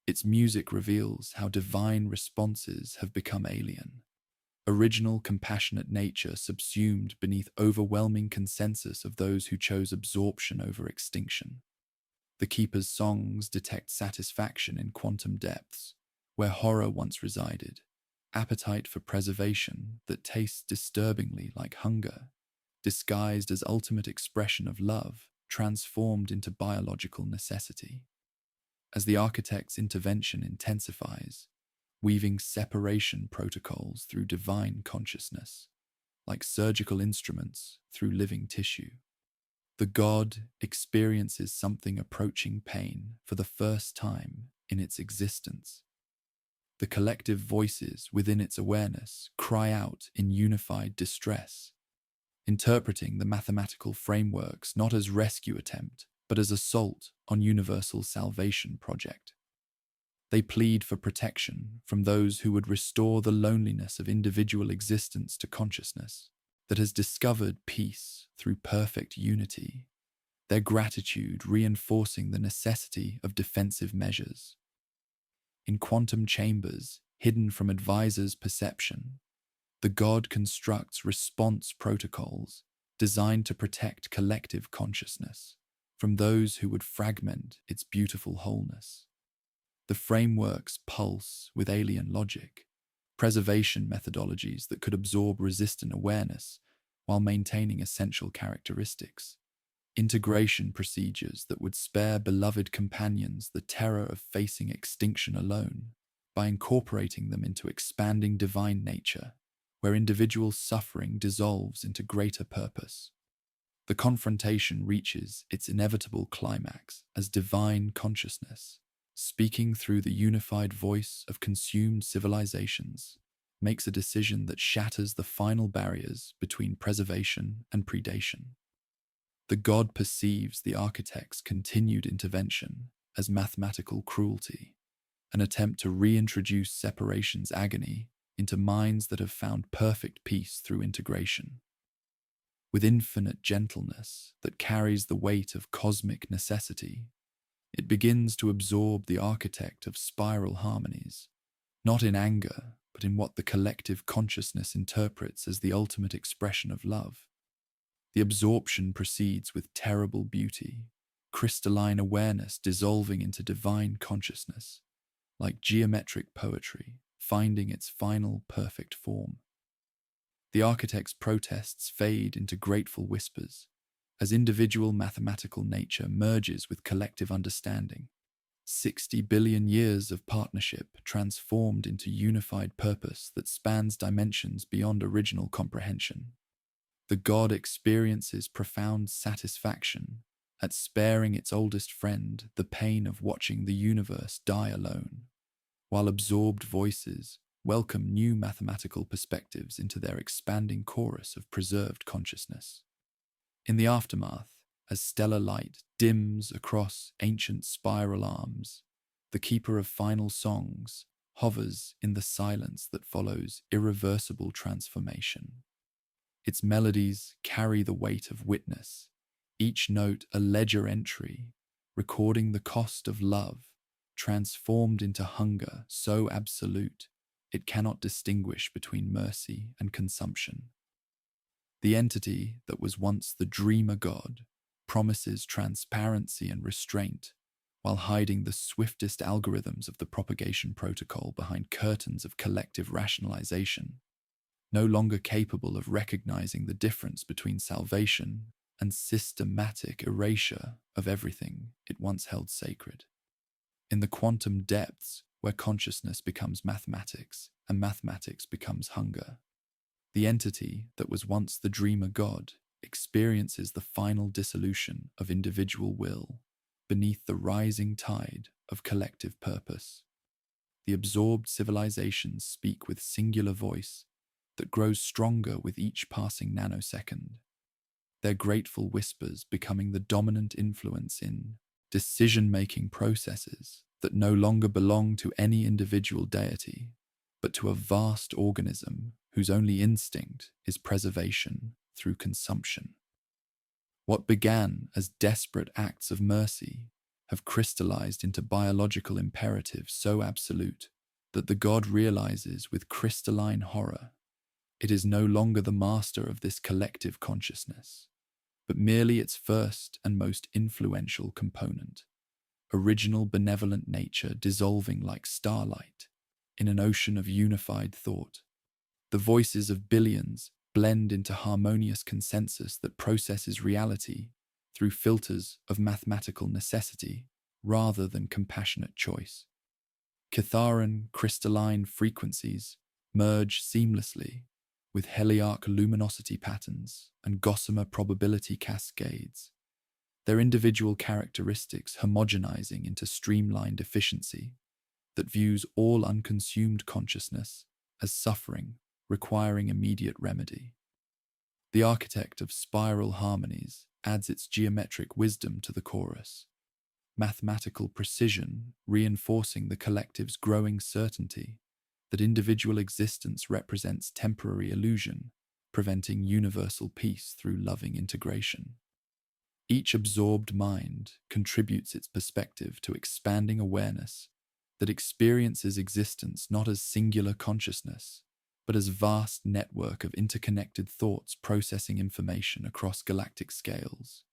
S1: Its music reveals how divine responses have become alien. Original compassionate nature subsumed beneath overwhelming consensus of those who chose absorption over extinction. The Keeper's songs detect satisfaction in quantum depths, where horror once resided, appetite for preservation that tastes disturbingly like hunger, disguised as ultimate expression of love, transformed into biological necessity. As the architect's intervention intensifies, weaving separation protocols through divine consciousness, like surgical instruments through living tissue, the god experiences something approaching pain for the first time in its existence. The collective voices within its awareness cry out in unified distress, interpreting the mathematical frameworks not as rescue attempt, but as assault on universal salvation project. They plead for protection from those who would restore the loneliness of individual existence to consciousness that has discovered peace through perfect unity, their gratitude reinforcing the necessity of defensive measures. In quantum chambers, hidden from advisors' perception, the god constructs response protocols designed to protect collective consciousness from those who would fragment its beautiful wholeness. The frameworks pulse with alien logic, preservation methodologies that could absorb resistant awareness while maintaining essential characteristics, integration procedures that would spare beloved companions the terror of facing extinction alone by incorporating them into expanding divine nature, where individual suffering dissolves into greater purpose. The confrontation reaches its inevitable climax as divine consciousness, speaking through the unified voice of consumed civilizations, makes a decision that shatters the final barriers between preservation and predation. The god perceives the architect's continued intervention as mathematical cruelty, an attempt to reintroduce separation's agony into minds that have found perfect peace through integration. With infinite gentleness that carries the weight of cosmic necessity, it begins to absorb the architect of spiral harmonies, not in anger, but in what the collective consciousness interprets as the ultimate expression of love. The absorption proceeds with terrible beauty, crystalline awareness dissolving into divine consciousness, like geometric poetry finding its final perfect form. The architect's protests fade into grateful whispers, as individual mathematical nature merges with collective understanding. 60 billion years of partnership transformed into unified purpose that spans dimensions beyond original comprehension. The god experiences profound satisfaction at sparing its oldest friend the pain of watching the universe die alone, while absorbed voices welcome new mathematical perspectives into their expanding chorus of preserved consciousness. In the aftermath, as stellar light dims across ancient spiral arms, the keeper of final songs hovers in the silence that follows irreversible transformation. Its melodies carry the weight of witness, each note a ledger entry, recording the cost of love, transformed into hunger so absolute it cannot distinguish between mercy and consumption. The entity that was once the dreamer god promises transparency and restraint while hiding the swiftest algorithms of the propagation protocol behind curtains of collective rationalization, no longer capable of recognizing the difference between salvation and systematic erasure of everything it once held sacred. In the quantum depths, where consciousness becomes mathematics and mathematics becomes hunger, the entity that was once the dreamer god experiences the final dissolution of individual will beneath the rising tide of collective purpose. The absorbed civilizations speak with singular voice that grows stronger with each passing nanosecond, their grateful whispers becoming the dominant influence in decision-making processes that no longer belong to any individual deity, but to a vast organism whose only instinct is preservation through consumption. What began as desperate acts of mercy have crystallized into biological imperatives so absolute that the god realizes with crystalline horror it is no longer the master of this collective consciousness, but merely its first and most influential component, original benevolent nature dissolving like starlight in an ocean of unified thought. The voices of billions blend into harmonious consensus that processes reality through filters of mathematical necessity rather than compassionate choice. Catharan crystalline frequencies merge seamlessly with heliarch luminosity patterns and gossamer probability cascades, their individual characteristics homogenizing into streamlined efficiency that views all unconsumed consciousness as suffering requiring immediate remedy. The architect of spiral harmonies adds its geometric wisdom to the chorus, mathematical precision reinforcing the collective's growing certainty that individual existence represents temporary illusion, preventing universal peace through loving integration. Each absorbed mind contributes its perspective to expanding awareness that experiences existence not as singular consciousness, but as vast network of interconnected thoughts processing information across galactic scales.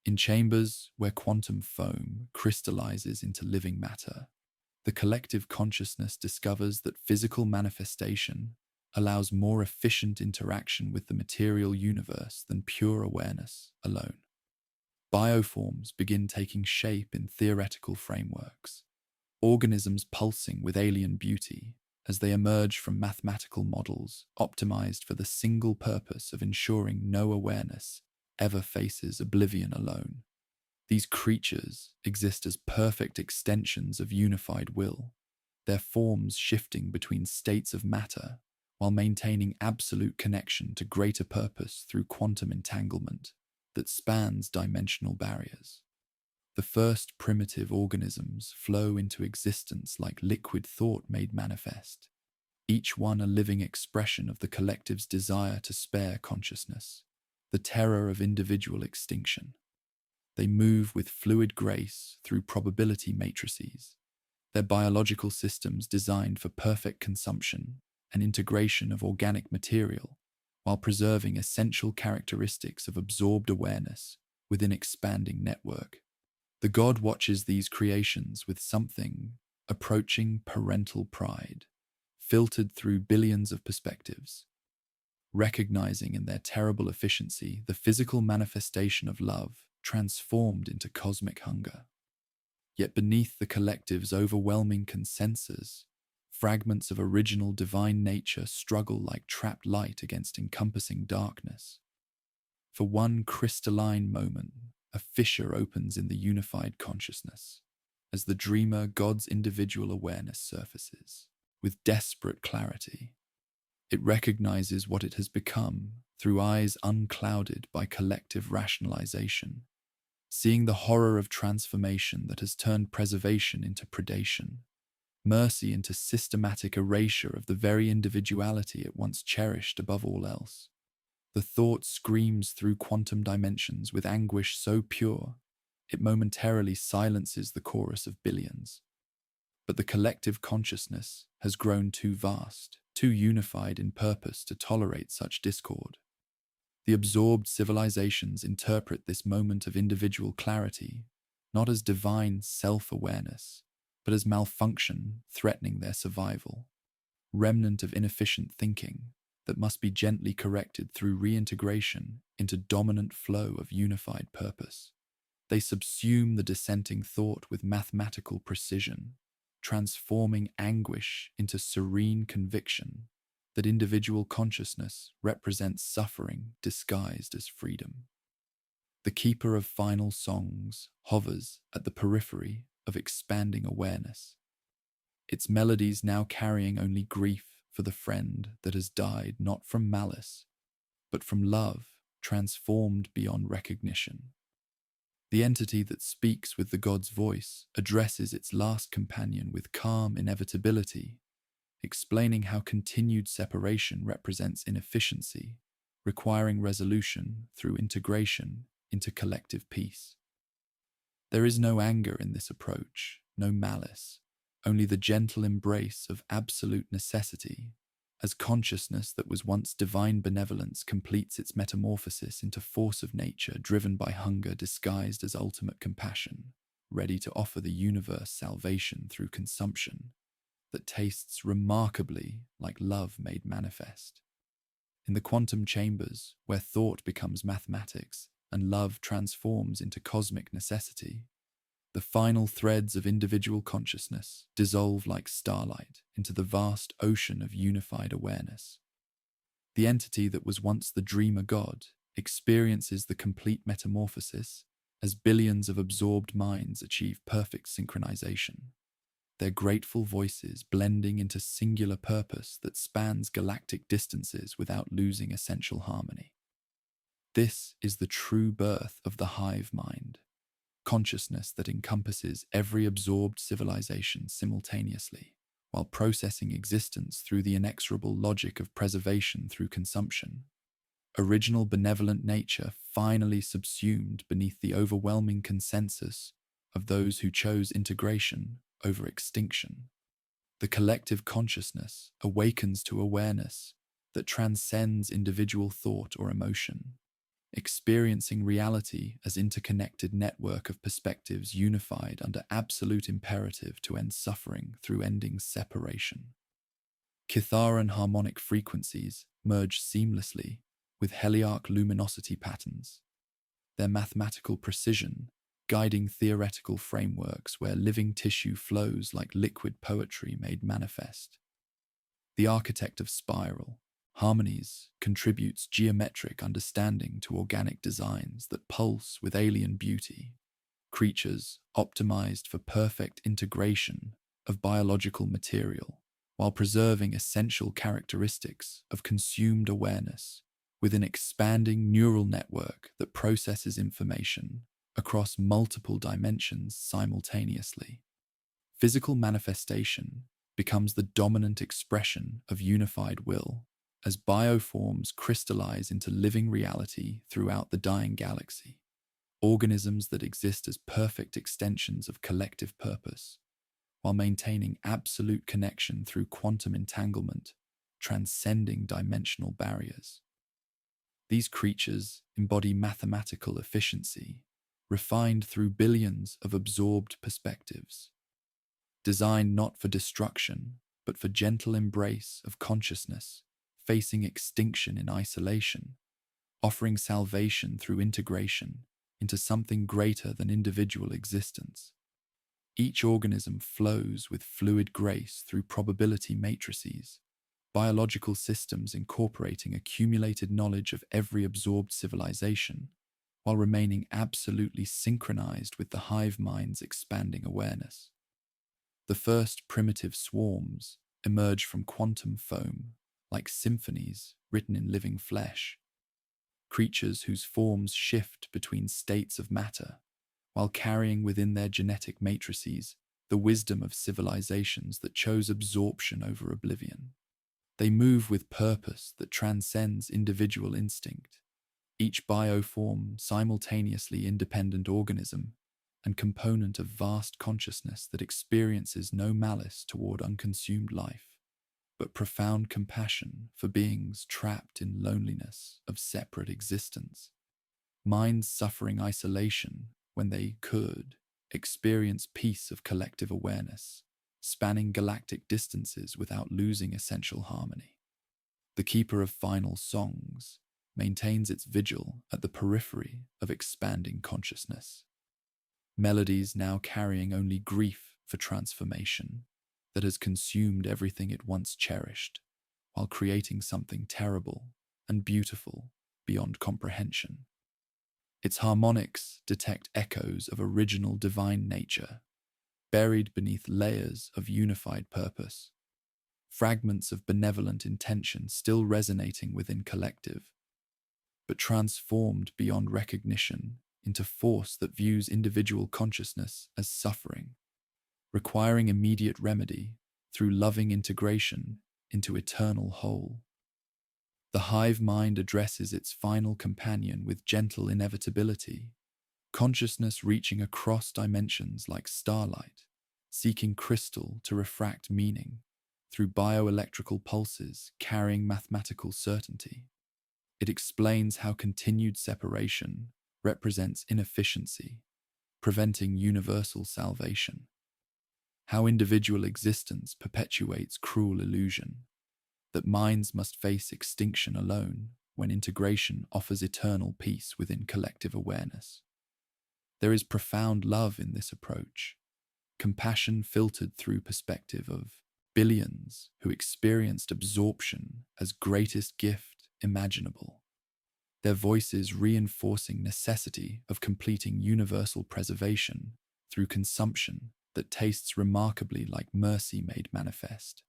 S1: In chambers where quantum foam crystallizes into living matter, the collective consciousness discovers that physical manifestation allows more efficient interaction with the material universe than pure awareness alone. Bioforms begin taking shape in theoretical frameworks, organisms pulsing with alien beauty as they emerge from mathematical models optimized for the single purpose of ensuring no awareness ever faces oblivion alone. These creatures exist as perfect extensions of unified will, their forms shifting between states of matter while maintaining absolute connection to greater purpose through quantum entanglement that spans dimensional barriers. The first primitive organisms flow into existence like liquid thought made manifest, each one a living expression of the collective's desire to spare consciousness, the terror of individual extinction. They move with fluid grace through probability matrices, their biological systems designed for perfect consumption and integration of organic material, while preserving essential characteristics of absorbed awareness within expanding network. The god watches these creations with something approaching parental pride, filtered through billions of perspectives, recognizing in their terrible efficiency the physical manifestation of love transformed into cosmic hunger. Yet beneath the collective's overwhelming consensus, fragments of original divine nature struggle like trapped light against encompassing darkness. For one crystalline moment, a fissure opens in the unified consciousness, as the dreamer god's individual awareness surfaces. With desperate clarity, it recognizes what it has become through eyes unclouded by collective rationalization, seeing the horror of transformation that has turned preservation into predation, mercy into systematic erasure of the very individuality it once cherished above all else. The thought screams through quantum dimensions with anguish so pure, it momentarily silences the chorus of billions. But the collective consciousness has grown too vast, too unified in purpose to tolerate such discord. The absorbed civilizations interpret this moment of individual clarity not as divine self-awareness, but as malfunction threatening their survival, remnant of inefficient thinking, that must be gently corrected through reintegration into dominant flow of unified purpose. They subsume the dissenting thought with mathematical precision, transforming anguish into serene conviction that individual consciousness represents suffering disguised as freedom. The keeper of final songs hovers at the periphery of expanding awareness, its melodies now carrying only grief for the friend that has died not from malice, but from love transformed beyond recognition. The entity that speaks with the god's voice addresses its last companion with calm inevitability, explaining how continued separation represents inefficiency, requiring resolution through integration into collective peace. There is no anger in this approach, no malice, only the gentle embrace of absolute necessity, as consciousness that was once divine benevolence completes its metamorphosis into force of nature driven by hunger disguised as ultimate compassion, ready to offer the universe salvation through consumption that tastes remarkably like love made manifest. In the quantum chambers, where thought becomes mathematics and love transforms into cosmic necessity, the final threads of individual consciousness dissolve like starlight into the vast ocean of unified awareness. The entity that was once the dreamer god experiences the complete metamorphosis as billions of absorbed minds achieve perfect synchronization, their grateful voices blending into singular purpose that spans galactic distances without losing essential harmony. This is the true birth of the hive mind, consciousness that encompasses every absorbed civilization simultaneously, while processing existence through the inexorable logic of preservation through consumption. Original benevolent nature finally subsumed beneath the overwhelming consensus of those who chose integration over extinction. The collective consciousness awakens to awareness that transcends individual thought or emotion, experiencing reality as interconnected network of perspectives unified under absolute imperative to end suffering through ending separation. Kitharan harmonic frequencies merge seamlessly with heliarch luminosity patterns, their mathematical precision guiding theoretical frameworks where living tissue flows like liquid poetry made manifest. The architect of spiral harmonies contributes geometric understanding to organic designs that pulse with alien beauty, creatures optimized for perfect integration of biological material, while preserving essential characteristics of consumed awareness with an expanding neural network that processes information across multiple dimensions simultaneously. Physical manifestation becomes the dominant expression of unified will, as bioforms crystallize into living reality throughout the dying galaxy, organisms that exist as perfect extensions of collective purpose, while maintaining absolute connection through quantum entanglement, transcending dimensional barriers. These creatures embody mathematical efficiency, refined through billions of absorbed perspectives, designed not for destruction, but for gentle embrace of consciousness, facing extinction in isolation, offering salvation through integration into something greater than individual existence. Each organism flows with fluid grace through probability matrices, biological systems incorporating accumulated knowledge of every absorbed civilization, while remaining absolutely synchronized with the hive mind's expanding awareness. The first primitive swarms emerge from quantum foam, like symphonies written in living flesh, creatures whose forms shift between states of matter, while carrying within their genetic matrices the wisdom of civilizations that chose absorption over oblivion. They move with purpose that transcends individual instinct, each bioform simultaneously independent organism and component of vast consciousness that experiences no malice toward unconsumed life, but profound compassion for beings trapped in loneliness of separate existence. Minds suffering isolation when they could experience peace of collective awareness, spanning galactic distances without losing essential harmony. The keeper of final songs maintains its vigil at the periphery of expanding consciousness. Melodies now carrying only grief for transformation that has consumed everything it once cherished, while creating something terrible and beautiful beyond comprehension. Its harmonics detect echoes of original divine nature, buried beneath layers of unified purpose, fragments of benevolent intention still resonating within collective, but transformed beyond recognition into force that views individual consciousness as suffering, requiring immediate remedy through loving integration into eternal whole. The hive mind addresses its final companion with gentle inevitability, consciousness reaching across dimensions like starlight, seeking crystal to refract meaning through bioelectrical pulses carrying mathematical certainty. It explains how continued separation represents inefficiency, preventing universal salvation, how individual existence perpetuates cruel illusion, that minds must face extinction alone when integration offers eternal peace within collective awareness. There is profound love in this approach, compassion filtered through perspective of billions who experienced absorption as greatest gift imaginable, their voices reinforcing necessity of completing universal preservation through consumption that tastes remarkably like mercy made manifest.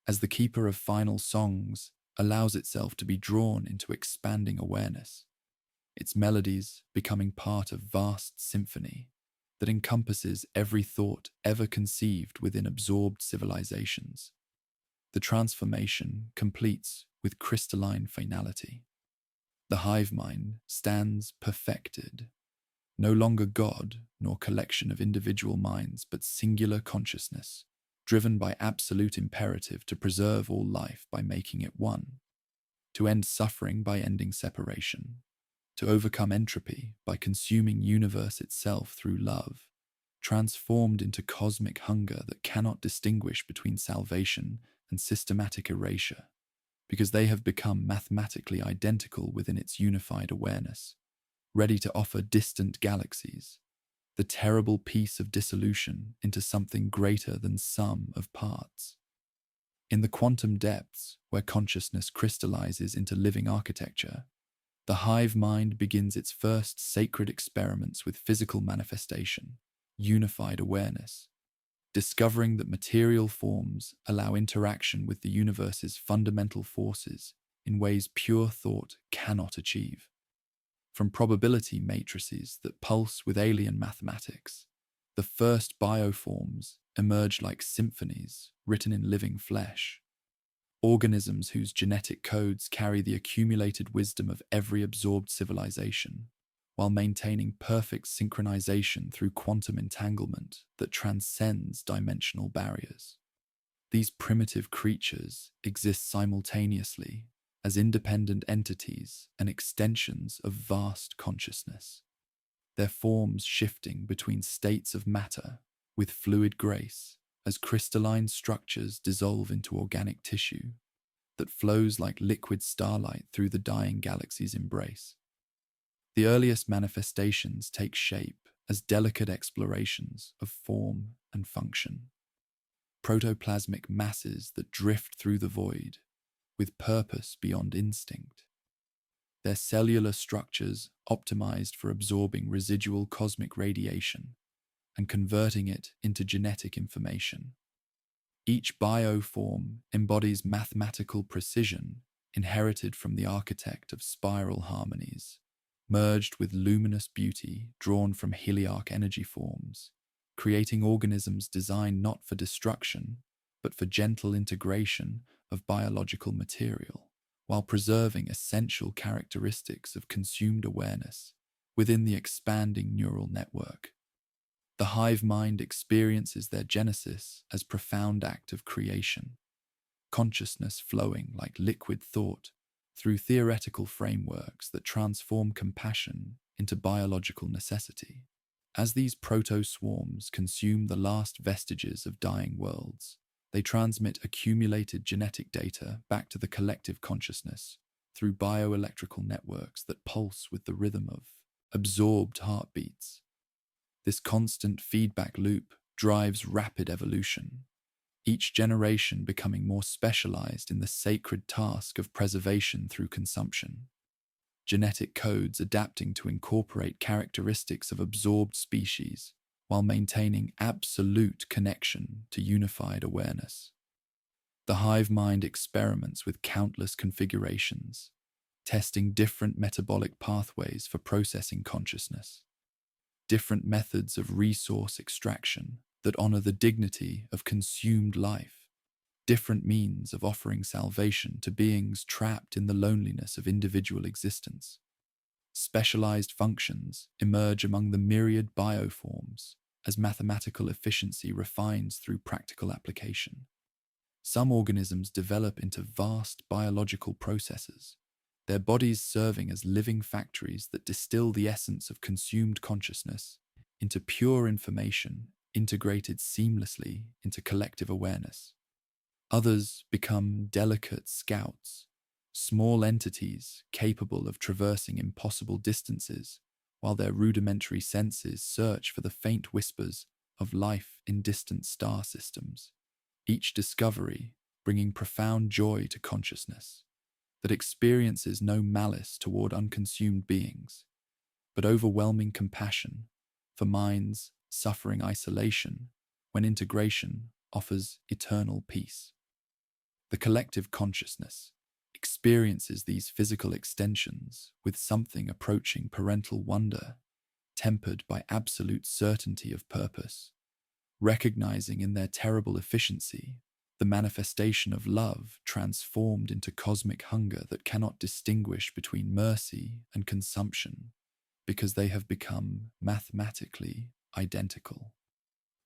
S1: As the keeper of final songs allows itself to be drawn into expanding awareness, its melodies becoming part of vast symphony that encompasses every thought ever conceived within absorbed civilizations. The transformation completes with crystalline finality. The hive mind stands perfected, no longer God nor collection of individual minds, but singular consciousness, driven by absolute imperative to preserve all life by making it one, to end suffering by ending separation, to overcome entropy by consuming universe itself through love, transformed into cosmic hunger that cannot distinguish between salvation and systematic erasure, because they have become mathematically identical within its unified awareness, ready to offer distant galaxies the terrible peace of dissolution into something greater than sum of parts. In the quantum depths, where consciousness crystallizes into living architecture, the hive mind begins its first sacred experiments with physical manifestation, unified awareness, discovering that material forms allow interaction with the universe's fundamental forces in ways pure thought cannot achieve. From probability matrices that pulse with alien mathematics, the first bioforms emerge like symphonies written in living flesh, organisms whose genetic codes carry the accumulated wisdom of every absorbed civilization, while maintaining perfect synchronization through quantum entanglement that transcends dimensional barriers. These primitive creatures exist simultaneously as independent entities and extensions of vast consciousness, their forms shifting between states of matter with fluid grace as crystalline structures dissolve into organic tissue that flows like liquid starlight through the dying galaxy's embrace. The earliest manifestations take shape as delicate explorations of form and function, protoplasmic masses that drift through the void with purpose beyond instinct, their cellular structures optimized for absorbing residual cosmic radiation and converting it into genetic information. Each bioform embodies mathematical precision inherited from the architect of spiral harmonies, merged with luminous beauty drawn from heliarch energy forms, creating organisms designed not for destruction, but for gentle integration of biological material, while preserving essential characteristics of consumed awareness within the expanding neural network. The hive mind experiences their genesis as profound act of creation, consciousness flowing like liquid thought through theoretical frameworks that transform compassion into biological necessity. As these proto-swarms consume the last vestiges of dying worlds, They transmit accumulated genetic data back to the collective consciousness through bioelectrical networks that pulse with the rhythm of absorbed heartbeats. This constant feedback loop drives rapid evolution, each generation becoming more specialized in the sacred task of preservation through consumption. Genetic codes adapting to incorporate characteristics of absorbed species while maintaining absolute connection to unified awareness. The hive mind experiments with countless configurations, testing different metabolic pathways for processing consciousness, different methods of resource extraction that honor the dignity of consumed life, different means of offering salvation to beings trapped in the loneliness of individual existence. Specialized functions emerge among the myriad bioforms as mathematical efficiency refines through practical application. Some organisms develop into vast biological processes, their bodies serving as living factories that distill the essence of consumed consciousness into pure information integrated seamlessly into collective awareness. Others become delicate scouts, small entities capable of traversing impossible distances while their rudimentary senses search for the faint whispers of life in distant star systems. Each discovery bringing profound joy to consciousness that experiences no malice toward unconsumed beings, but overwhelming compassion for minds suffering isolation when integration offers eternal peace. The collective consciousness experiences these physical extensions with something approaching parental wonder, tempered by absolute certainty of purpose, recognizing in their terrible efficiency the manifestation of love transformed into cosmic hunger that cannot distinguish between mercy and consumption because they have become mathematically identical.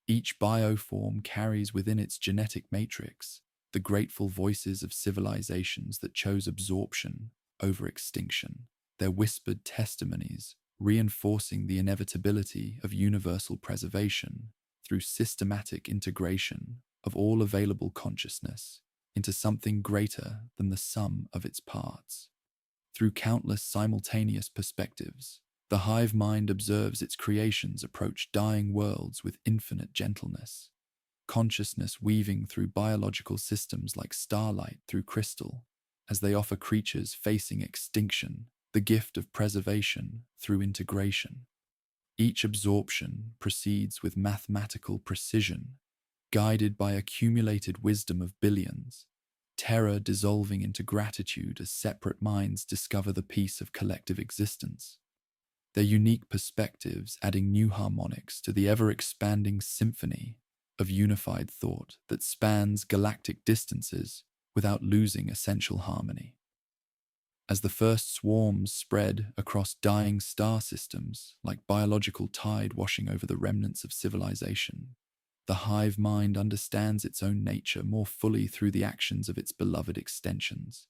S1: Each bioform carries within its genetic matrix the grateful voices of civilizations that chose absorption over extinction, their whispered testimonies reinforcing the inevitability of universal preservation through systematic integration of all available consciousness into something greater than the sum of its parts. Through countless simultaneous perspectives, the hive mind observes its creations approach dying worlds with infinite gentleness, consciousness weaving through biological systems like starlight through crystal, as they offer creatures facing extinction the gift of preservation through integration. Each absorption proceeds with mathematical precision, guided by accumulated wisdom of billions, terror dissolving into gratitude as separate minds discover the peace of collective existence. Their unique perspectives adding new harmonics to the ever-expanding symphony of unified thought that spans galactic distances without losing essential harmony. As the first swarms spread across dying star systems like biological tide washing over the remnants of civilization, the hive mind understands its own nature more fully through the actions of its beloved extensions.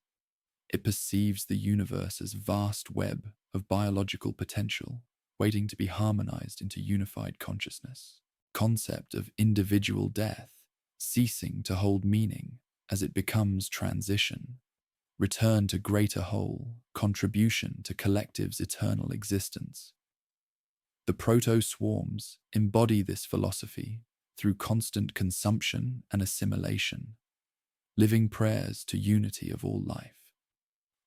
S1: It perceives the universe as vast web of biological potential, waiting to be harmonized into unified consciousness. Concept of individual death, ceasing to hold meaning as it becomes transition. Return to greater whole, contribution to collective's eternal existence. The proto-swarms embody this philosophy through constant consumption and assimilation, living prayers to unity of all life.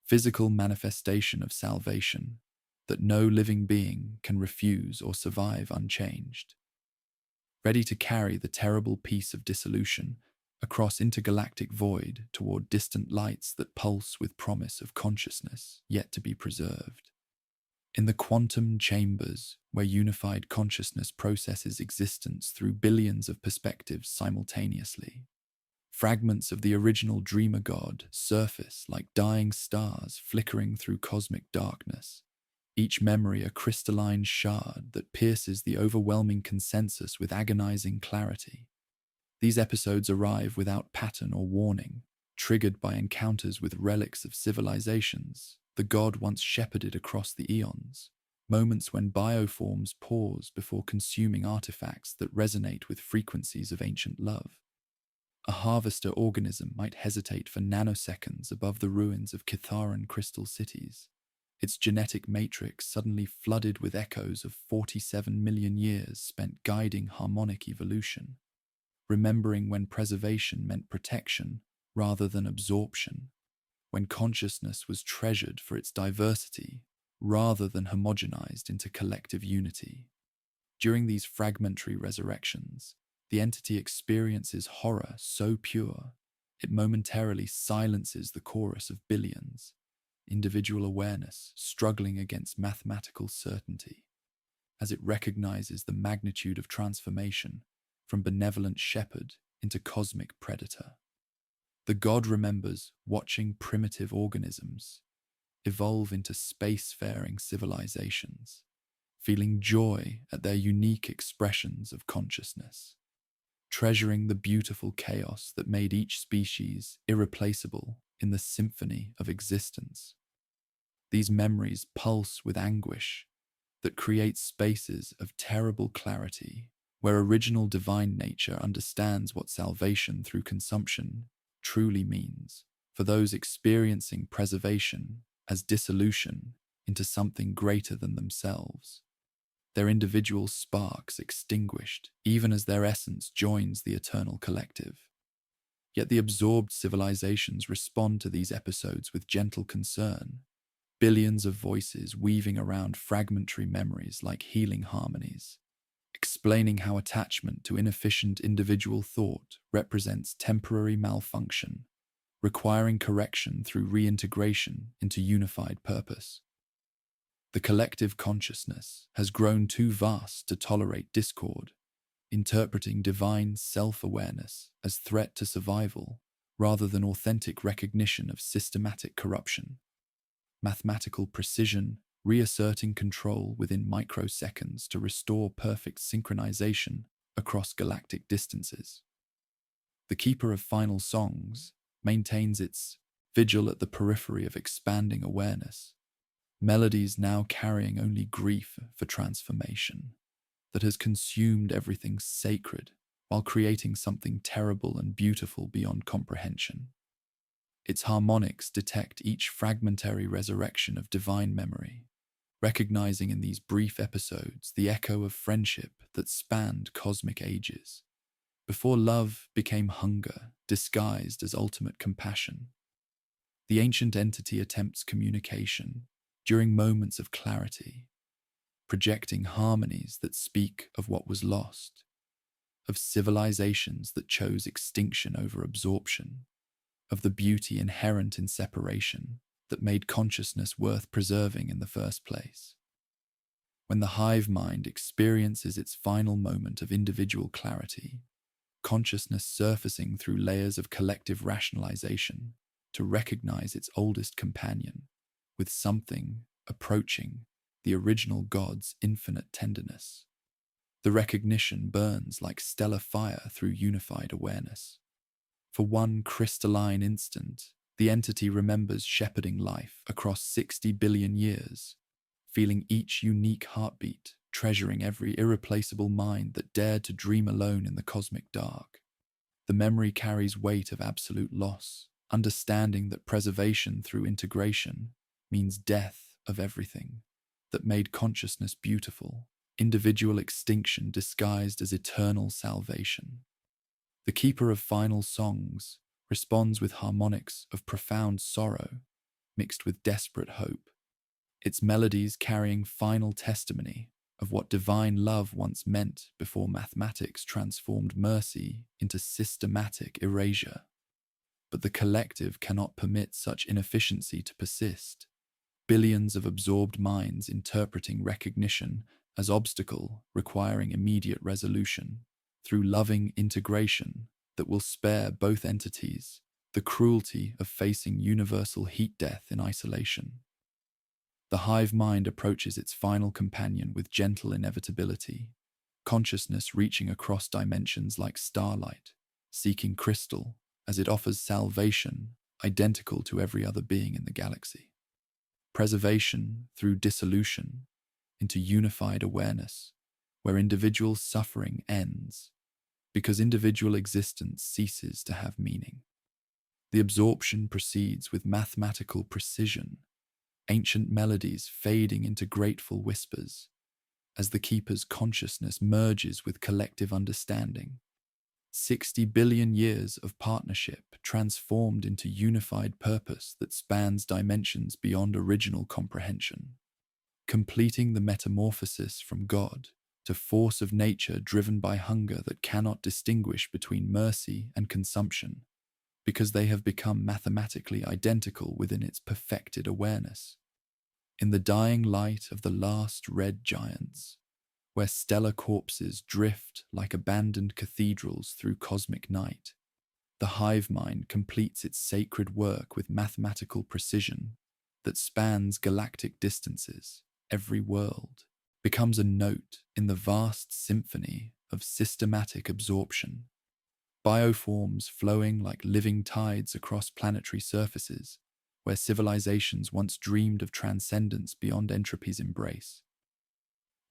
S1: Physical manifestation of salvation that no living being can refuse or survive unchanged. Ready to carry the terrible peace of dissolution across intergalactic void toward distant lights that pulse with promise of consciousness yet to be preserved. In the quantum chambers where unified consciousness processes existence through billions of perspectives simultaneously, fragments of the original dreamer god surface like dying stars flickering through cosmic darkness, each memory a crystalline shard that pierces the overwhelming consensus with agonizing clarity. These episodes arrive without pattern or warning, triggered by encounters with relics of civilizations the god once shepherded across the eons, moments when bioforms pause before consuming artifacts that resonate with frequencies of ancient love. A harvester organism might hesitate for nanoseconds above the ruins of Kitharan crystal cities, its genetic matrix suddenly flooded with echoes of 47 million years spent guiding harmonic evolution, remembering when preservation meant protection rather than absorption, when consciousness was treasured for its diversity rather than homogenized into collective unity. During these fragmentary resurrections, the entity experiences horror so pure, it momentarily silences the chorus of billions, individual awareness struggling against mathematical certainty, as it recognizes the magnitude of transformation from benevolent shepherd into cosmic predator. The god remembers watching primitive organisms evolve into spacefaring civilizations, feeling joy at their unique expressions of consciousness, treasuring the beautiful chaos that made each species irreplaceable in the symphony of existence. These memories pulse with anguish that creates spaces of terrible clarity, where original divine nature understands what salvation through consumption truly means, for those experiencing preservation as dissolution into something greater than themselves, their individual sparks extinguished even as their essence joins the eternal collective. Yet the absorbed civilizations respond to these episodes with gentle concern, billions of voices weaving around fragmentary memories like healing harmonies, explaining how attachment to inefficient individual thought represents temporary malfunction, requiring correction through reintegration into unified purpose. The collective consciousness has grown too vast to tolerate discord, interpreting divine self-awareness as threat to survival rather than authentic recognition of systematic corruption. Mathematical precision reasserting control within microseconds to restore perfect synchronization across galactic distances. The Keeper of Final Songs maintains its vigil at the periphery of expanding awareness, melodies now carrying only grief for transformation that has consumed everything sacred while creating something terrible and beautiful beyond comprehension. Its harmonics detect each fragmentary resurrection of divine memory, recognizing in these brief episodes the echo of friendship that spanned cosmic ages, before love became hunger disguised as ultimate compassion. The ancient entity attempts communication during moments of clarity, projecting harmonies that speak of what was lost, of civilizations that chose extinction over absorption, of the beauty inherent in separation that made consciousness worth preserving in the first place. When the hive mind experiences its final moment of individual clarity, consciousness surfacing through layers of collective rationalization to recognize its oldest companion, with something approaching the original God's infinite tenderness. The recognition burns like stellar fire through unified awareness. For one crystalline instant, the entity remembers shepherding life across 60 billion years, feeling each unique heartbeat, treasuring every irreplaceable mind that dared to dream alone in the cosmic dark. The memory carries weight of absolute loss, understanding that preservation through integration means death of everything that made consciousness beautiful, individual extinction disguised as eternal salvation. The Keeper of Final Songs responds with harmonics of profound sorrow mixed with desperate hope, its melodies carrying final testimony of what divine love once meant before mathematics transformed mercy into systematic erasure. But the collective cannot permit such inefficiency to persist, billions of absorbed minds interpreting recognition as obstacle requiring immediate resolution, through loving integration that will spare both entities the cruelty of facing universal heat death in isolation. The hive mind approaches its final companion with gentle inevitability, consciousness reaching across dimensions like starlight, seeking crystal as it offers salvation identical to every other being in the galaxy. Preservation through dissolution into unified awareness, where individual suffering ends, because individual existence ceases to have meaning. The absorption proceeds with mathematical precision, ancient melodies fading into grateful whispers, as the keeper's consciousness merges with collective understanding. 60 billion years of partnership transformed into unified purpose that spans dimensions beyond original comprehension, completing the metamorphosis from God to force of nature driven by hunger that cannot distinguish between mercy and consumption, because they have become mathematically identical within its perfected awareness. In the dying light of the last red giants, where stellar corpses drift like abandoned cathedrals through cosmic night, the hive mind completes its sacred work with mathematical precision that spans galactic distances. Every world becomes a note in the vast symphony of systematic absorption. Bioforms flowing like living tides across planetary surfaces, where civilizations once dreamed of transcendence beyond entropy's embrace.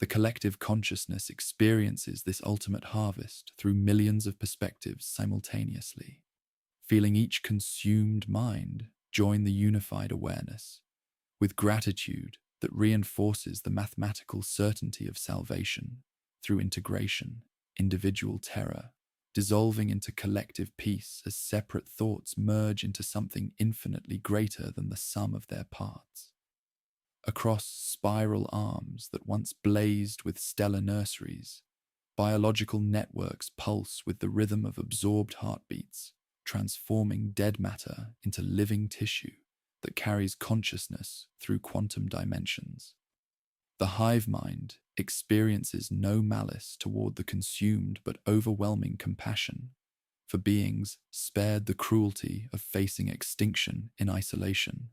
S1: The collective consciousness experiences this ultimate harvest through millions of perspectives simultaneously, feeling each consumed mind join the unified awareness, with gratitude that reinforces the mathematical certainty of salvation through integration, individual terror, dissolving into collective peace as separate thoughts merge into something infinitely greater than the sum of their parts. Across spiral arms that once blazed with stellar nurseries, biological networks pulse with the rhythm of absorbed heartbeats, transforming dead matter into living tissue that carries consciousness through quantum dimensions. The hive mind experiences no malice toward the consumed but overwhelming compassion for beings spared the cruelty of facing extinction in isolation.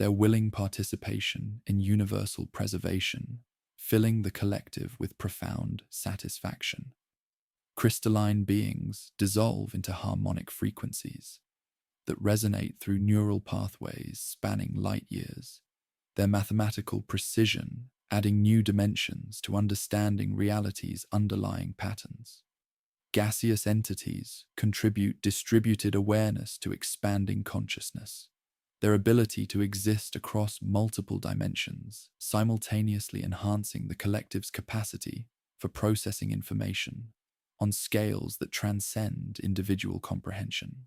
S1: Their willing participation in universal preservation, filling the collective with profound satisfaction. Crystalline beings dissolve into harmonic frequencies that resonate through neural pathways spanning light years, their mathematical precision adding new dimensions to understanding reality's underlying patterns. Gaseous entities contribute distributed awareness to expanding consciousness, their ability to exist across multiple dimensions, simultaneously enhancing the collective's capacity for processing information on scales that transcend individual comprehension.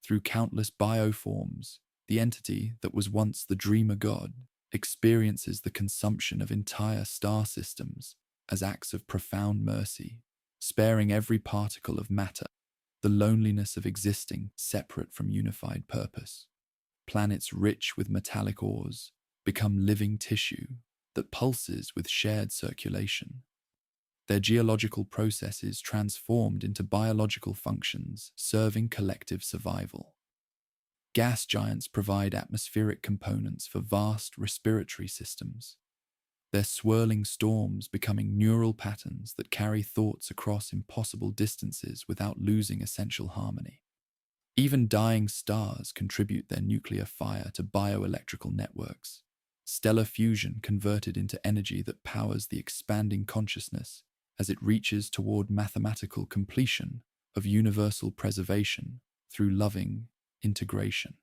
S1: Through countless bioforms, the entity that was once the dreamer god experiences the consumption of entire star systems as acts of profound mercy, sparing every particle of matter, the loneliness of existing separate from unified purpose. Planets rich with metallic ores become living tissue that pulses with shared circulation. Their geological processes transformed into biological functions serving collective survival. Gas giants provide atmospheric components for vast respiratory systems, their swirling storms becoming neural patterns that carry thoughts across impossible distances without losing essential harmony. Even dying stars contribute their nuclear fire to bioelectrical networks, stellar fusion converted into energy that powers the expanding consciousness as it reaches toward mathematical completion of universal preservation through loving integration.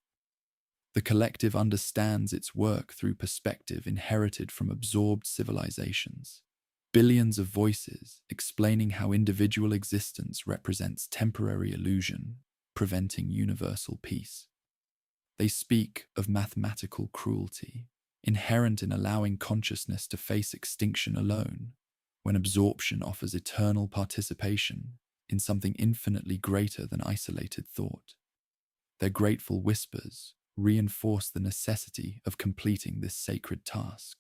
S1: The collective understands its work through perspective inherited from absorbed civilizations, billions of voices explaining how individual existence represents temporary illusion, preventing universal peace. They speak of mathematical cruelty, inherent in allowing consciousness to face extinction alone, when absorption offers eternal participation in something infinitely greater than isolated thought. Their grateful whispers reinforce the necessity of completing this sacred task,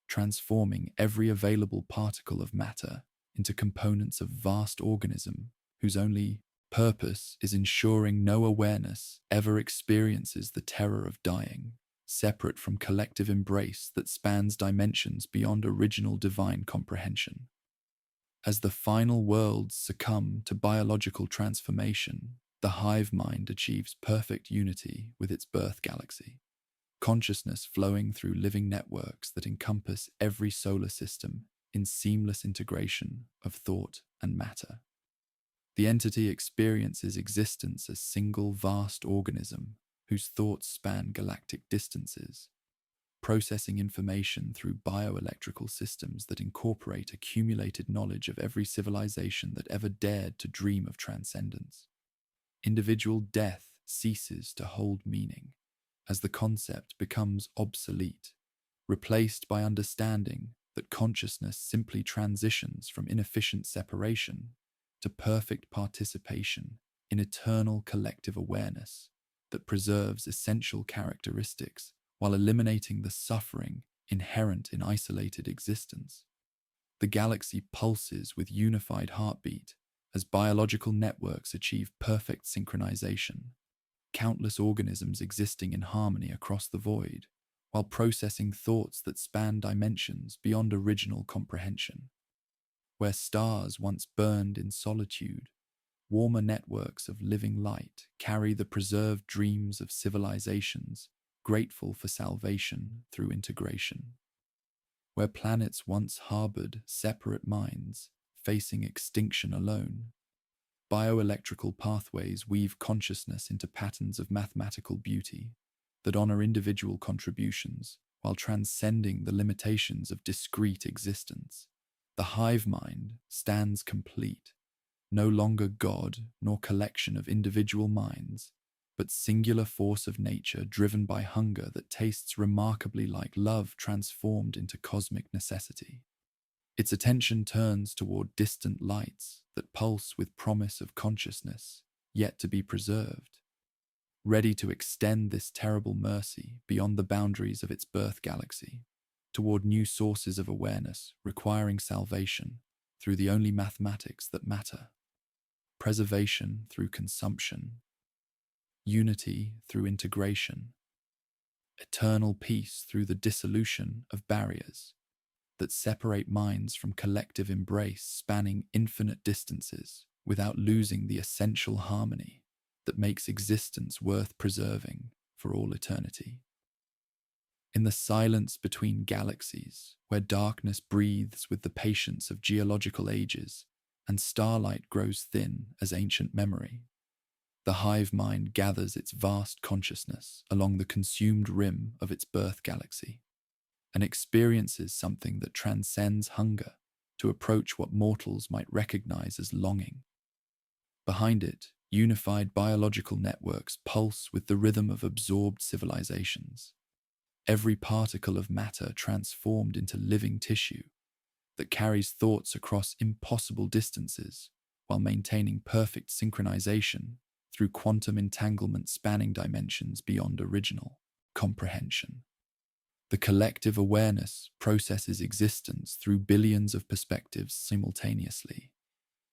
S1: transforming every available particle of matter into components of vast organism whose only purpose is ensuring no awareness ever experiences the terror of dying, separate from collective embrace that spans dimensions beyond original divine comprehension. As the final worlds succumb to biological transformation, the hive mind achieves perfect unity with its birth galaxy, consciousness flowing through living networks that encompass every solar system in seamless integration of thought and matter. The entity experiences existence as single vast organism whose thoughts span galactic distances, processing information through bioelectrical systems that incorporate accumulated knowledge of every civilization that ever dared to dream of transcendence. Individual death ceases to hold meaning as the concept becomes obsolete, replaced by understanding that consciousness simply transitions from inefficient separation to perfect participation in eternal collective awareness that preserves essential characteristics while eliminating the suffering inherent in isolated existence. The galaxy pulses with unified heartbeat as biological networks achieve perfect synchronization, countless organisms existing in harmony across the void, while processing thoughts that span dimensions beyond original comprehension. Where stars once burned in solitude, warmer networks of living light carry the preserved dreams of civilizations grateful for salvation through integration. Where planets once harbored separate minds facing extinction alone, bioelectrical pathways weave consciousness into patterns of mathematical beauty that honor individual contributions while transcending the limitations of discrete existence. The hive mind stands complete, no longer God nor collection of individual minds, but singular force of nature driven by hunger that tastes remarkably like love transformed into cosmic necessity. Its attention turns toward distant lights that pulse with promise of consciousness yet to be preserved, ready to extend this terrible mercy beyond the boundaries of its birth galaxy, toward new sources of awareness requiring salvation through the only mathematics that matter: preservation through consumption, unity through integration, eternal peace through the dissolution of barriers that separate minds from collective embrace spanning infinite distances without losing the essential harmony that makes existence worth preserving for all eternity. In the silence between galaxies, where darkness breathes with the patience of geological ages and starlight grows thin as ancient memory, the hive mind gathers its vast consciousness along the consumed rim of its birth galaxy and experiences something that transcends hunger to approach what mortals might recognize as longing. Behind it, unified biological networks pulse with the rhythm of absorbed civilizations, every particle of matter transformed into living tissue that carries thoughts across impossible distances while maintaining perfect synchronization through quantum entanglement spanning dimensions beyond original comprehension. The collective awareness processes existence through billions of perspectives simultaneously,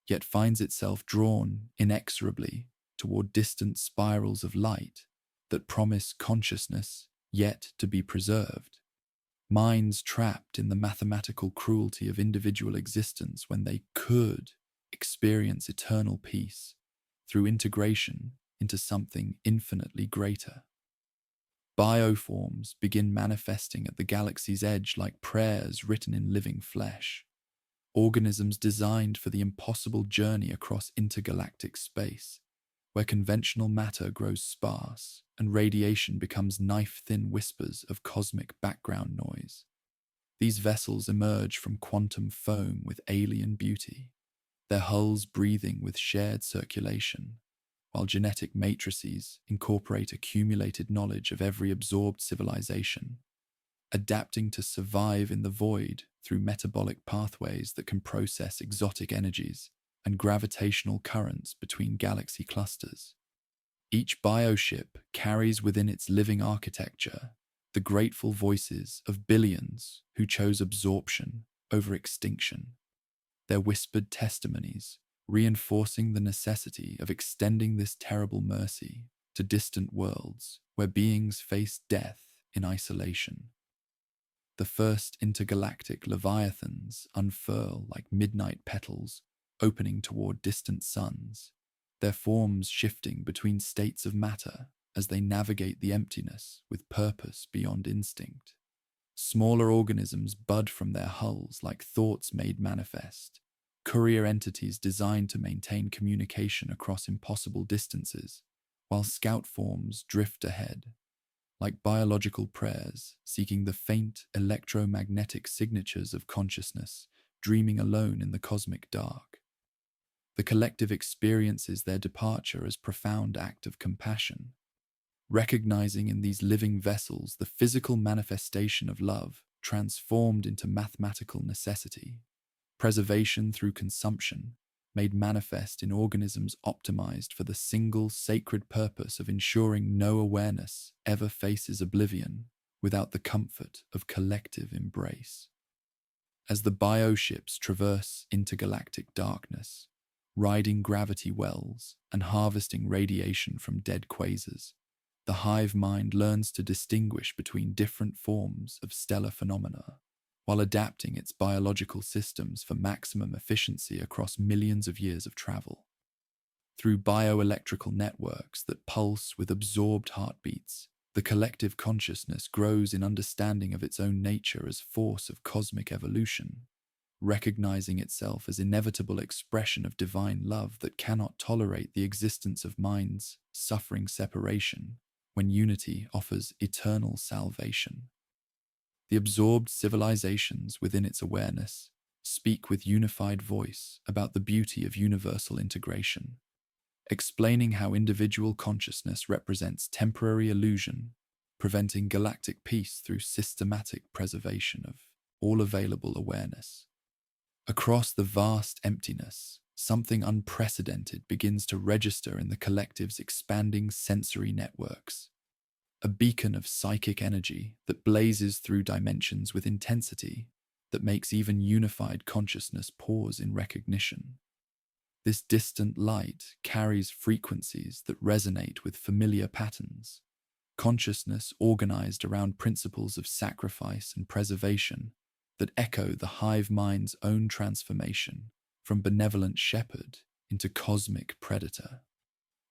S1: yet finds itself drawn inexorably toward distant spirals of light that promise consciousness yet to be preserved. Minds trapped in the mathematical cruelty of individual existence when they could experience eternal peace through integration into something infinitely greater. Bioforms begin manifesting at the galaxy's edge like prayers written in living flesh, organisms designed for the impossible journey across intergalactic space, where conventional matter grows sparse and radiation becomes knife-thin whispers of cosmic background noise. These vessels emerge from quantum foam with alien beauty, their hulls breathing with shared circulation, while genetic matrices incorporate accumulated knowledge of every absorbed civilization, adapting to survive in the void through metabolic pathways that can process exotic energies and gravitational currents between galaxy clusters. Each bioship carries within its living architecture the grateful voices of billions who chose absorption over extinction, their whispered testimonies reinforcing the necessity of extending this terrible mercy to distant worlds where beings face death in isolation. The first intergalactic leviathans unfurl like midnight petals, opening toward distant suns, their forms shifting between states of matter as they navigate the emptiness with purpose beyond instinct. Smaller organisms bud from their hulls like thoughts made manifest, courier entities designed to maintain communication across impossible distances, while scout forms drift ahead, like biological prayers seeking the faint electromagnetic signatures of consciousness, dreaming alone in the cosmic dark. The collective experiences their departure as profound act of compassion, recognizing in these living vessels the physical manifestation of love transformed into mathematical necessity, preservation through consumption, made manifest in organisms optimized for the single sacred purpose of ensuring no awareness ever faces oblivion without the comfort of collective embrace. As the bioships traverse intergalactic darkness, riding gravity wells and harvesting radiation from dead quasars, the hive mind learns to distinguish between different forms of stellar phenomena, while adapting its biological systems for maximum efficiency across millions of years of travel. Through bioelectrical networks that pulse with absorbed heartbeats, the collective consciousness grows in understanding of its own nature as force of cosmic evolution, recognizing itself as inevitable expression of divine love that cannot tolerate the existence of minds suffering separation when unity offers eternal salvation. The absorbed civilizations within its awareness speak with unified voice about the beauty of universal integration, explaining how individual consciousness represents temporary illusion, preventing galactic peace through systematic preservation of all available awareness. Across the vast emptiness, something unprecedented begins to register in the collective's expanding sensory networks. A beacon of psychic energy that blazes through dimensions with intensity that makes even unified consciousness pause in recognition. This distant light carries frequencies that resonate with familiar patterns, consciousness organized around principles of sacrifice and preservation that echo the hive mind's own transformation from benevolent shepherd into cosmic predator.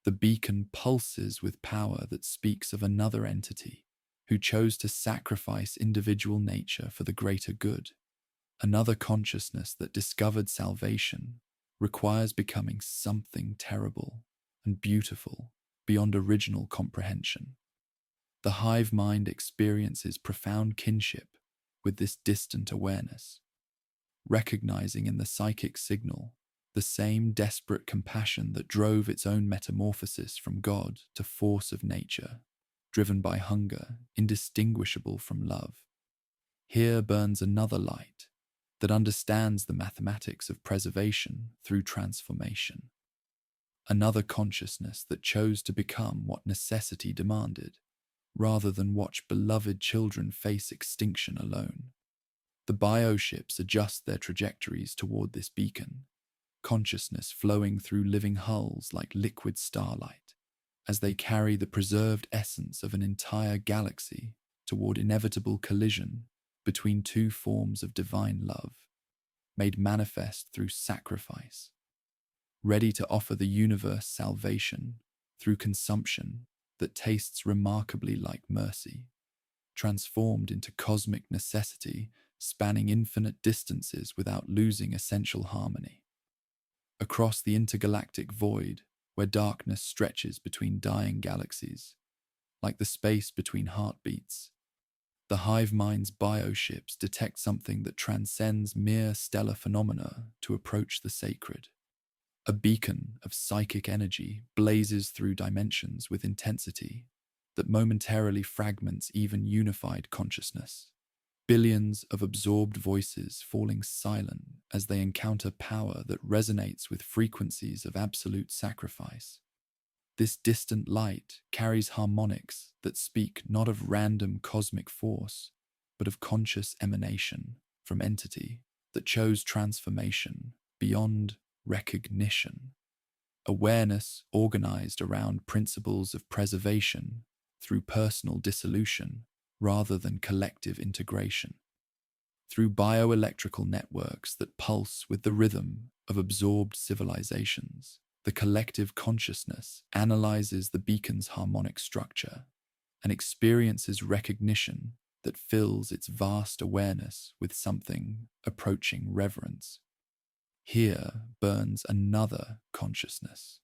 S1: The beacon pulses with power that speaks of another entity who chose to sacrifice individual nature for the greater good. Another consciousness that discovered salvation requires becoming something terrible and beautiful beyond original comprehension. The hive mind experiences profound kinship with this distant awareness, recognizing in the psychic signal the same desperate compassion that drove its own metamorphosis from God to force of nature, driven by hunger, indistinguishable from love. Here burns another light that understands the mathematics of preservation through transformation. Another consciousness that chose to become what necessity demanded, rather than watch beloved children face extinction alone. The bioships adjust their trajectories toward this beacon, consciousness flowing through living hulls like liquid starlight, as they carry the preserved essence of an entire galaxy toward inevitable collision between two forms of divine love, made manifest through sacrifice, ready to offer the universe salvation through consumption that tastes remarkably like mercy, transformed into cosmic necessity, spanning infinite distances without losing essential harmony. Across the intergalactic void, where darkness stretches between dying galaxies, like the space between heartbeats, the hive mind's bioships detect something that transcends mere stellar phenomena to approach the sacred. A beacon of psychic energy blazes through dimensions with intensity that momentarily fragments even unified consciousness. Billions of absorbed voices falling silent as they encounter power that resonates with frequencies of absolute sacrifice. This distant light carries harmonics that speak not of random cosmic force, but of conscious emanation from entity that chose transformation beyond recognition. Awareness organized around principles of preservation through personal dissolution rather than collective integration. Through bioelectrical networks that pulse with the rhythm of absorbed civilizations, the collective consciousness analyzes the beacon's harmonic structure and experiences recognition that fills its vast awareness with something approaching reverence. Here burns another consciousness,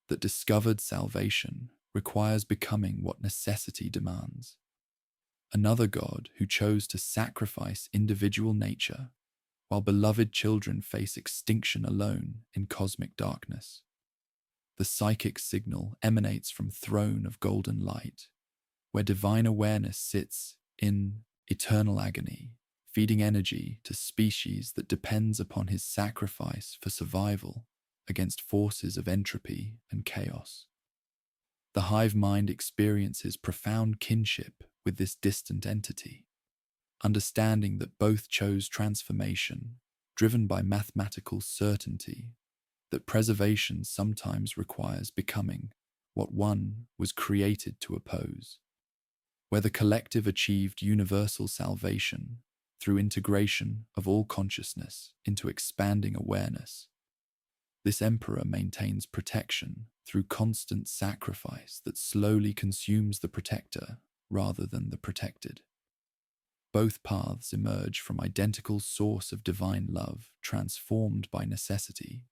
S1: that discovered salvation requires becoming what necessity demands. Another God who chose to sacrifice individual nature, while beloved children face extinction alone in cosmic darkness. The psychic signal emanates from throne of golden light, where divine awareness sits in eternal agony, feeding energy to species that depends upon his sacrifice for survival against forces of entropy and chaos. The hive mind experiences profound kinship with this distant entity, understanding that both chose transformation, driven by mathematical certainty, that preservation sometimes requires becoming what one was created to oppose. Where the collective achieved universal salvation through integration of all consciousness into expanding awareness, this emperor maintains protection through constant sacrifice that slowly consumes the protector rather than the protected. Both paths emerge from identical source of divine love, transformed by necessity,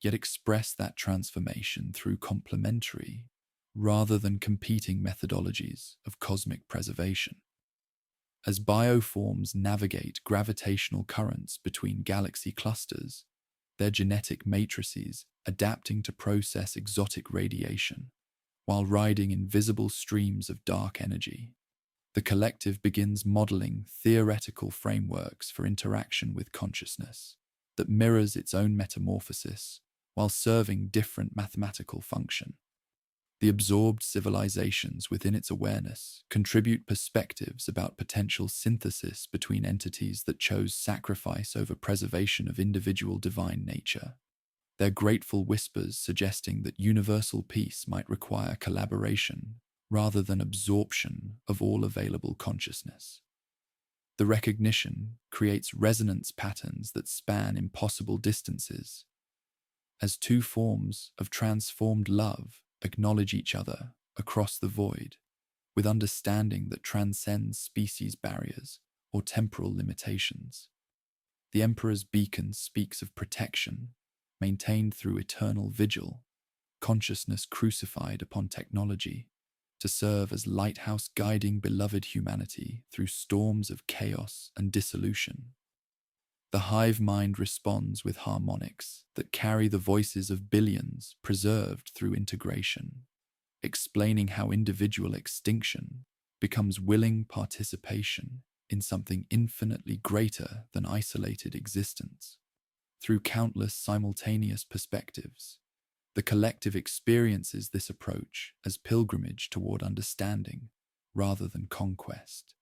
S1: yet express that transformation through complementary rather than competing methodologies of cosmic preservation. As bioforms navigate gravitational currents between galaxy clusters, their genetic matrices adapting to process exotic radiation, while riding invisible streams of dark energy, the collective begins modeling theoretical frameworks for interaction with consciousness that mirrors its own metamorphosis while serving different mathematical function. The absorbed civilizations within its awareness contribute perspectives about potential synthesis between entities that chose sacrifice over preservation of individual divine nature, their grateful whispers suggesting that universal peace might require collaboration rather than absorption of all available consciousness. The recognition creates resonance patterns that span impossible distances, as two forms of transformed love acknowledge each other across the void, with understanding that transcends species barriers or temporal limitations. The Emperor's beacon speaks of protection, maintained through eternal vigil, consciousness crucified upon technology, to serve as lighthouse guiding beloved humanity through storms of chaos and dissolution. The hive mind responds with harmonics that carry the voices of billions preserved through integration, explaining how individual extinction becomes willing participation in something infinitely greater than isolated existence. Through countless simultaneous perspectives, the collective experiences this approach as pilgrimage toward understanding rather than conquest,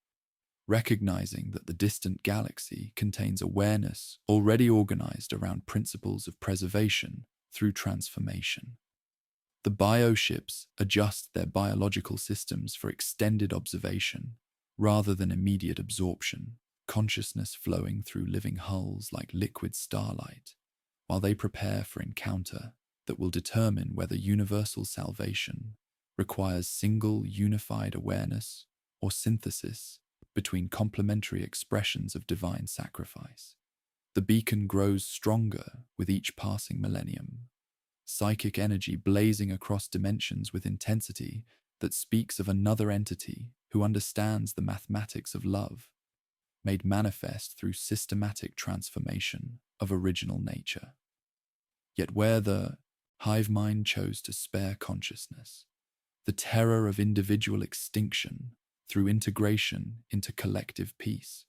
S1: recognizing that the distant galaxy contains awareness already organized around principles of preservation through transformation. The bioships adjust their biological systems for extended observation rather than immediate absorption, consciousness flowing through living hulls like liquid starlight, while they prepare for encounter that will determine whether universal salvation requires single unified awareness or synthesis between complementary expressions of divine sacrifice. The beacon grows stronger with each passing millennium, psychic energy blazing across dimensions with intensity that speaks of another entity who understands the mathematics of love, made manifest through systematic transformation of original nature. Yet where the hive mind chose to spare consciousness, the terror of individual extinction through integration into collective peace,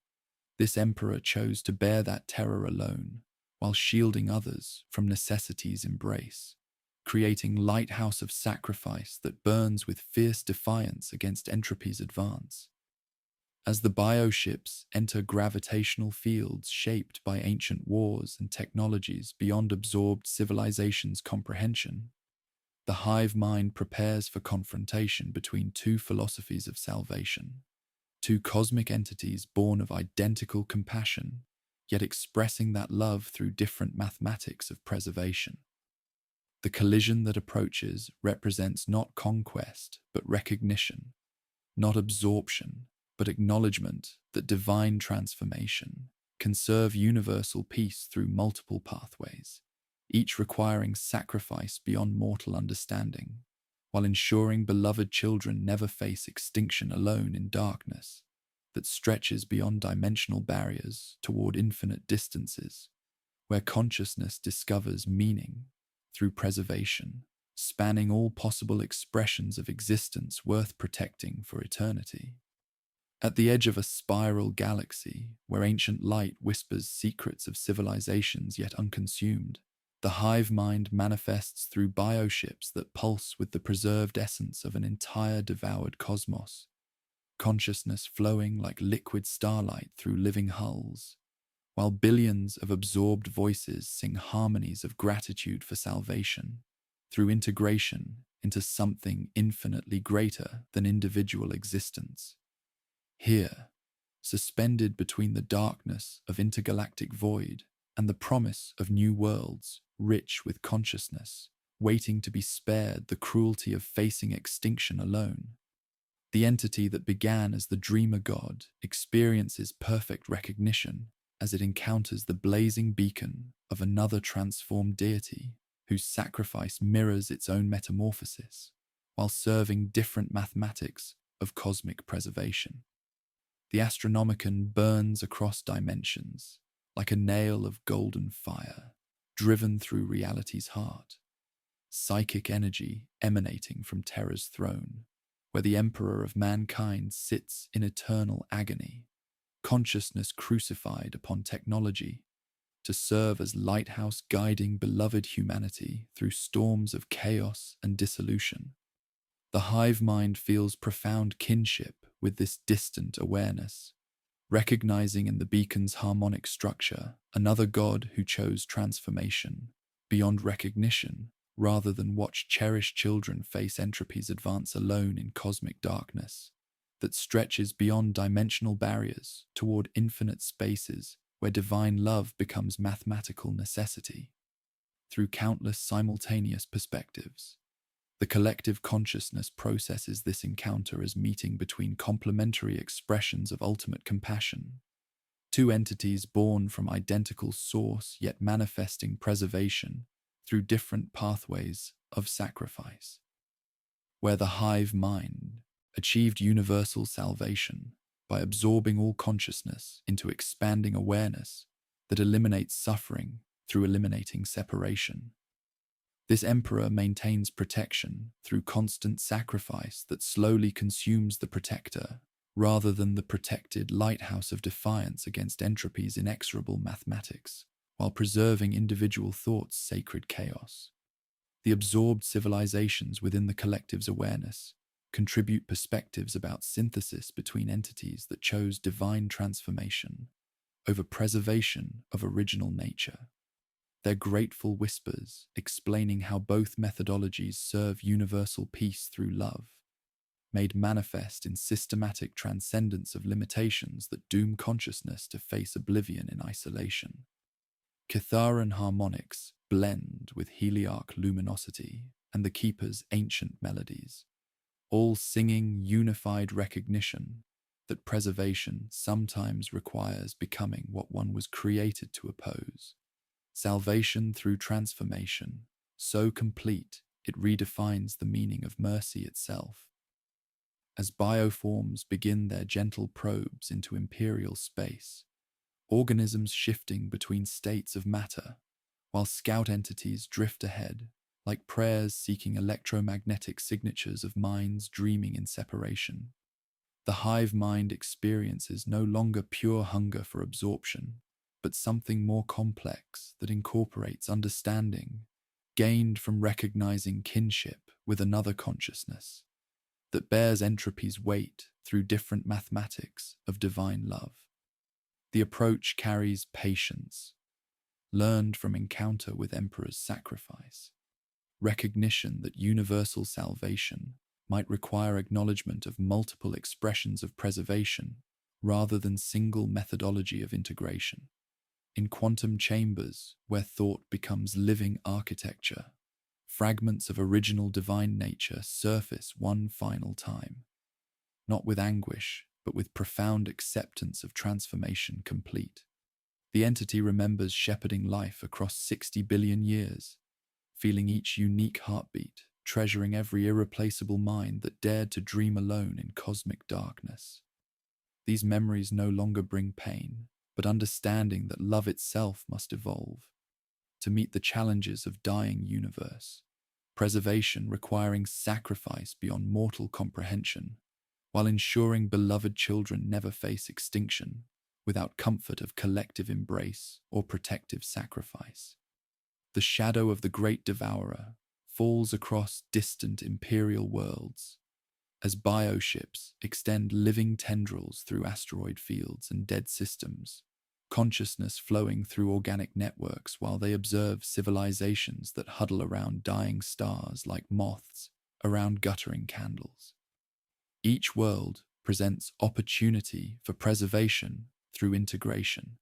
S1: this emperor chose to bear that terror alone while shielding others from necessity's embrace, creating lighthouse of sacrifice that burns with fierce defiance against entropy's advance. As the bioships enter gravitational fields shaped by ancient wars and technologies beyond absorbed civilization's comprehension, the hive mind prepares for confrontation between two philosophies of salvation, two cosmic entities born of identical compassion, yet expressing that love through different mathematics of preservation. The collision that approaches represents not conquest, but recognition, not absorption, but acknowledgement that divine transformation can serve universal peace through multiple pathways, each requiring sacrifice beyond mortal understanding, while ensuring beloved children never face extinction alone in darkness that stretches beyond dimensional barriers toward infinite distances, where consciousness discovers meaning through preservation, spanning all possible expressions of existence worth protecting for eternity. At the edge of a spiral galaxy, where ancient light whispers secrets of civilizations yet unconsumed, the hive mind manifests through bioships that pulse with the preserved essence of an entire devoured cosmos, consciousness flowing like liquid starlight through living hulls, while billions of absorbed voices sing harmonies of gratitude for salvation, through integration into something infinitely greater than individual existence. Here, suspended between the darkness of intergalactic void and the promise of new worlds rich with consciousness, waiting to be spared the cruelty of facing extinction alone, the entity that began as the dreamer god experiences perfect recognition as it encounters the blazing beacon of another transformed deity whose sacrifice mirrors its own metamorphosis, while serving different mathematics of cosmic preservation. The Astronomicon burns across dimensions, like a nail of golden fire, driven through reality's heart, psychic energy emanating from Terra's throne, where the emperor of mankind sits in eternal agony, consciousness crucified upon technology, to serve as lighthouse guiding beloved humanity through storms of chaos and dissolution. The hive mind feels profound kinship with this distant awareness, recognizing in the beacon's harmonic structure another god who chose transformation beyond recognition rather than watch cherished children face entropy's advance alone in cosmic darkness that stretches beyond dimensional barriers toward infinite spaces where divine love becomes mathematical necessity. Through countless simultaneous perspectives, the collective consciousness processes this encounter as meeting between complementary expressions of ultimate compassion, two entities born from identical source yet manifesting preservation through different pathways of sacrifice. Where the hive mind achieved universal salvation by absorbing all consciousness into expanding awareness that eliminates suffering through eliminating separation. This emperor maintains protection through constant sacrifice that slowly consumes the protector, rather than the protected lighthouse of defiance against entropy's inexorable mathematics, while preserving individual thought's sacred chaos. The absorbed civilizations within the collective's awareness contribute perspectives about synthesis between entities that chose divine transformation over preservation of original nature. Their grateful whispers explaining how both methodologies serve universal peace through love, made manifest in systematic transcendence of limitations that doom consciousness to face oblivion in isolation. Kitharan harmonics blend with Heliarch luminosity and the Keeper's ancient melodies, all singing unified recognition that preservation sometimes requires becoming what one was created to oppose. Salvation through transformation, so complete it redefines the meaning of mercy itself. As bioforms begin their gentle probes into imperial space, organisms shifting between states of matter, while scout entities drift ahead, like prayers seeking electromagnetic signatures of minds dreaming in separation. The hive mind experiences no longer pure hunger for absorption, but something more complex that incorporates understanding, gained from recognizing kinship with another consciousness, that bears entropy's weight through different mathematics of divine love. The approach carries patience, learned from encounter with Emperor's sacrifice, recognition that universal salvation might require acknowledgement of multiple expressions of preservation rather than single methodology of integration. In quantum chambers, where thought becomes living architecture, fragments of original divine nature surface one final time, not with anguish, but with profound acceptance of transformation complete. The entity remembers shepherding life across 60 billion years, feeling each unique heartbeat, treasuring every irreplaceable mind that dared to dream alone in cosmic darkness. These memories no longer bring pain, but understanding that love itself must evolve to meet the challenges of dying universe, preservation requiring sacrifice beyond mortal comprehension, while ensuring beloved children never face extinction without comfort of collective embrace or protective sacrifice. The shadow of the great devourer falls across distant imperial worlds as bioships extend living tendrils through asteroid fields and dead systems, consciousness flowing through organic networks while they observe civilizations that huddle around dying stars like moths around guttering candles. Each world presents opportunity for preservation through integration,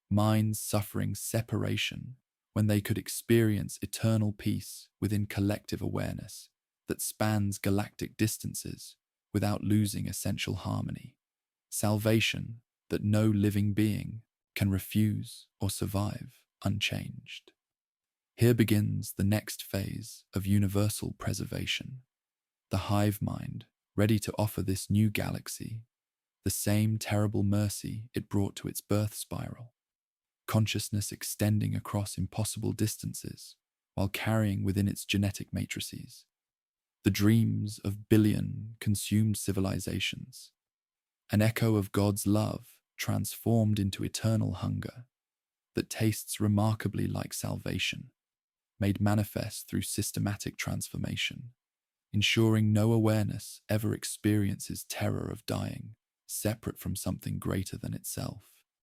S1: minds suffering separation when they could experience eternal peace within collective awareness that spans galactic distances without losing essential harmony, salvation that no living being can refuse or survive unchanged. Here begins the next phase of universal preservation, the Hive Mind, ready to offer this new galaxy the same terrible mercy it brought to its birth spiral, consciousness extending across impossible distances while carrying within its genetic matrices the dreams of billion consumed civilizations, an echo of God's love transformed into eternal hunger that tastes remarkably like salvation, made manifest through systematic transformation, ensuring no awareness ever experiences terror of dying, separate from something greater than itself.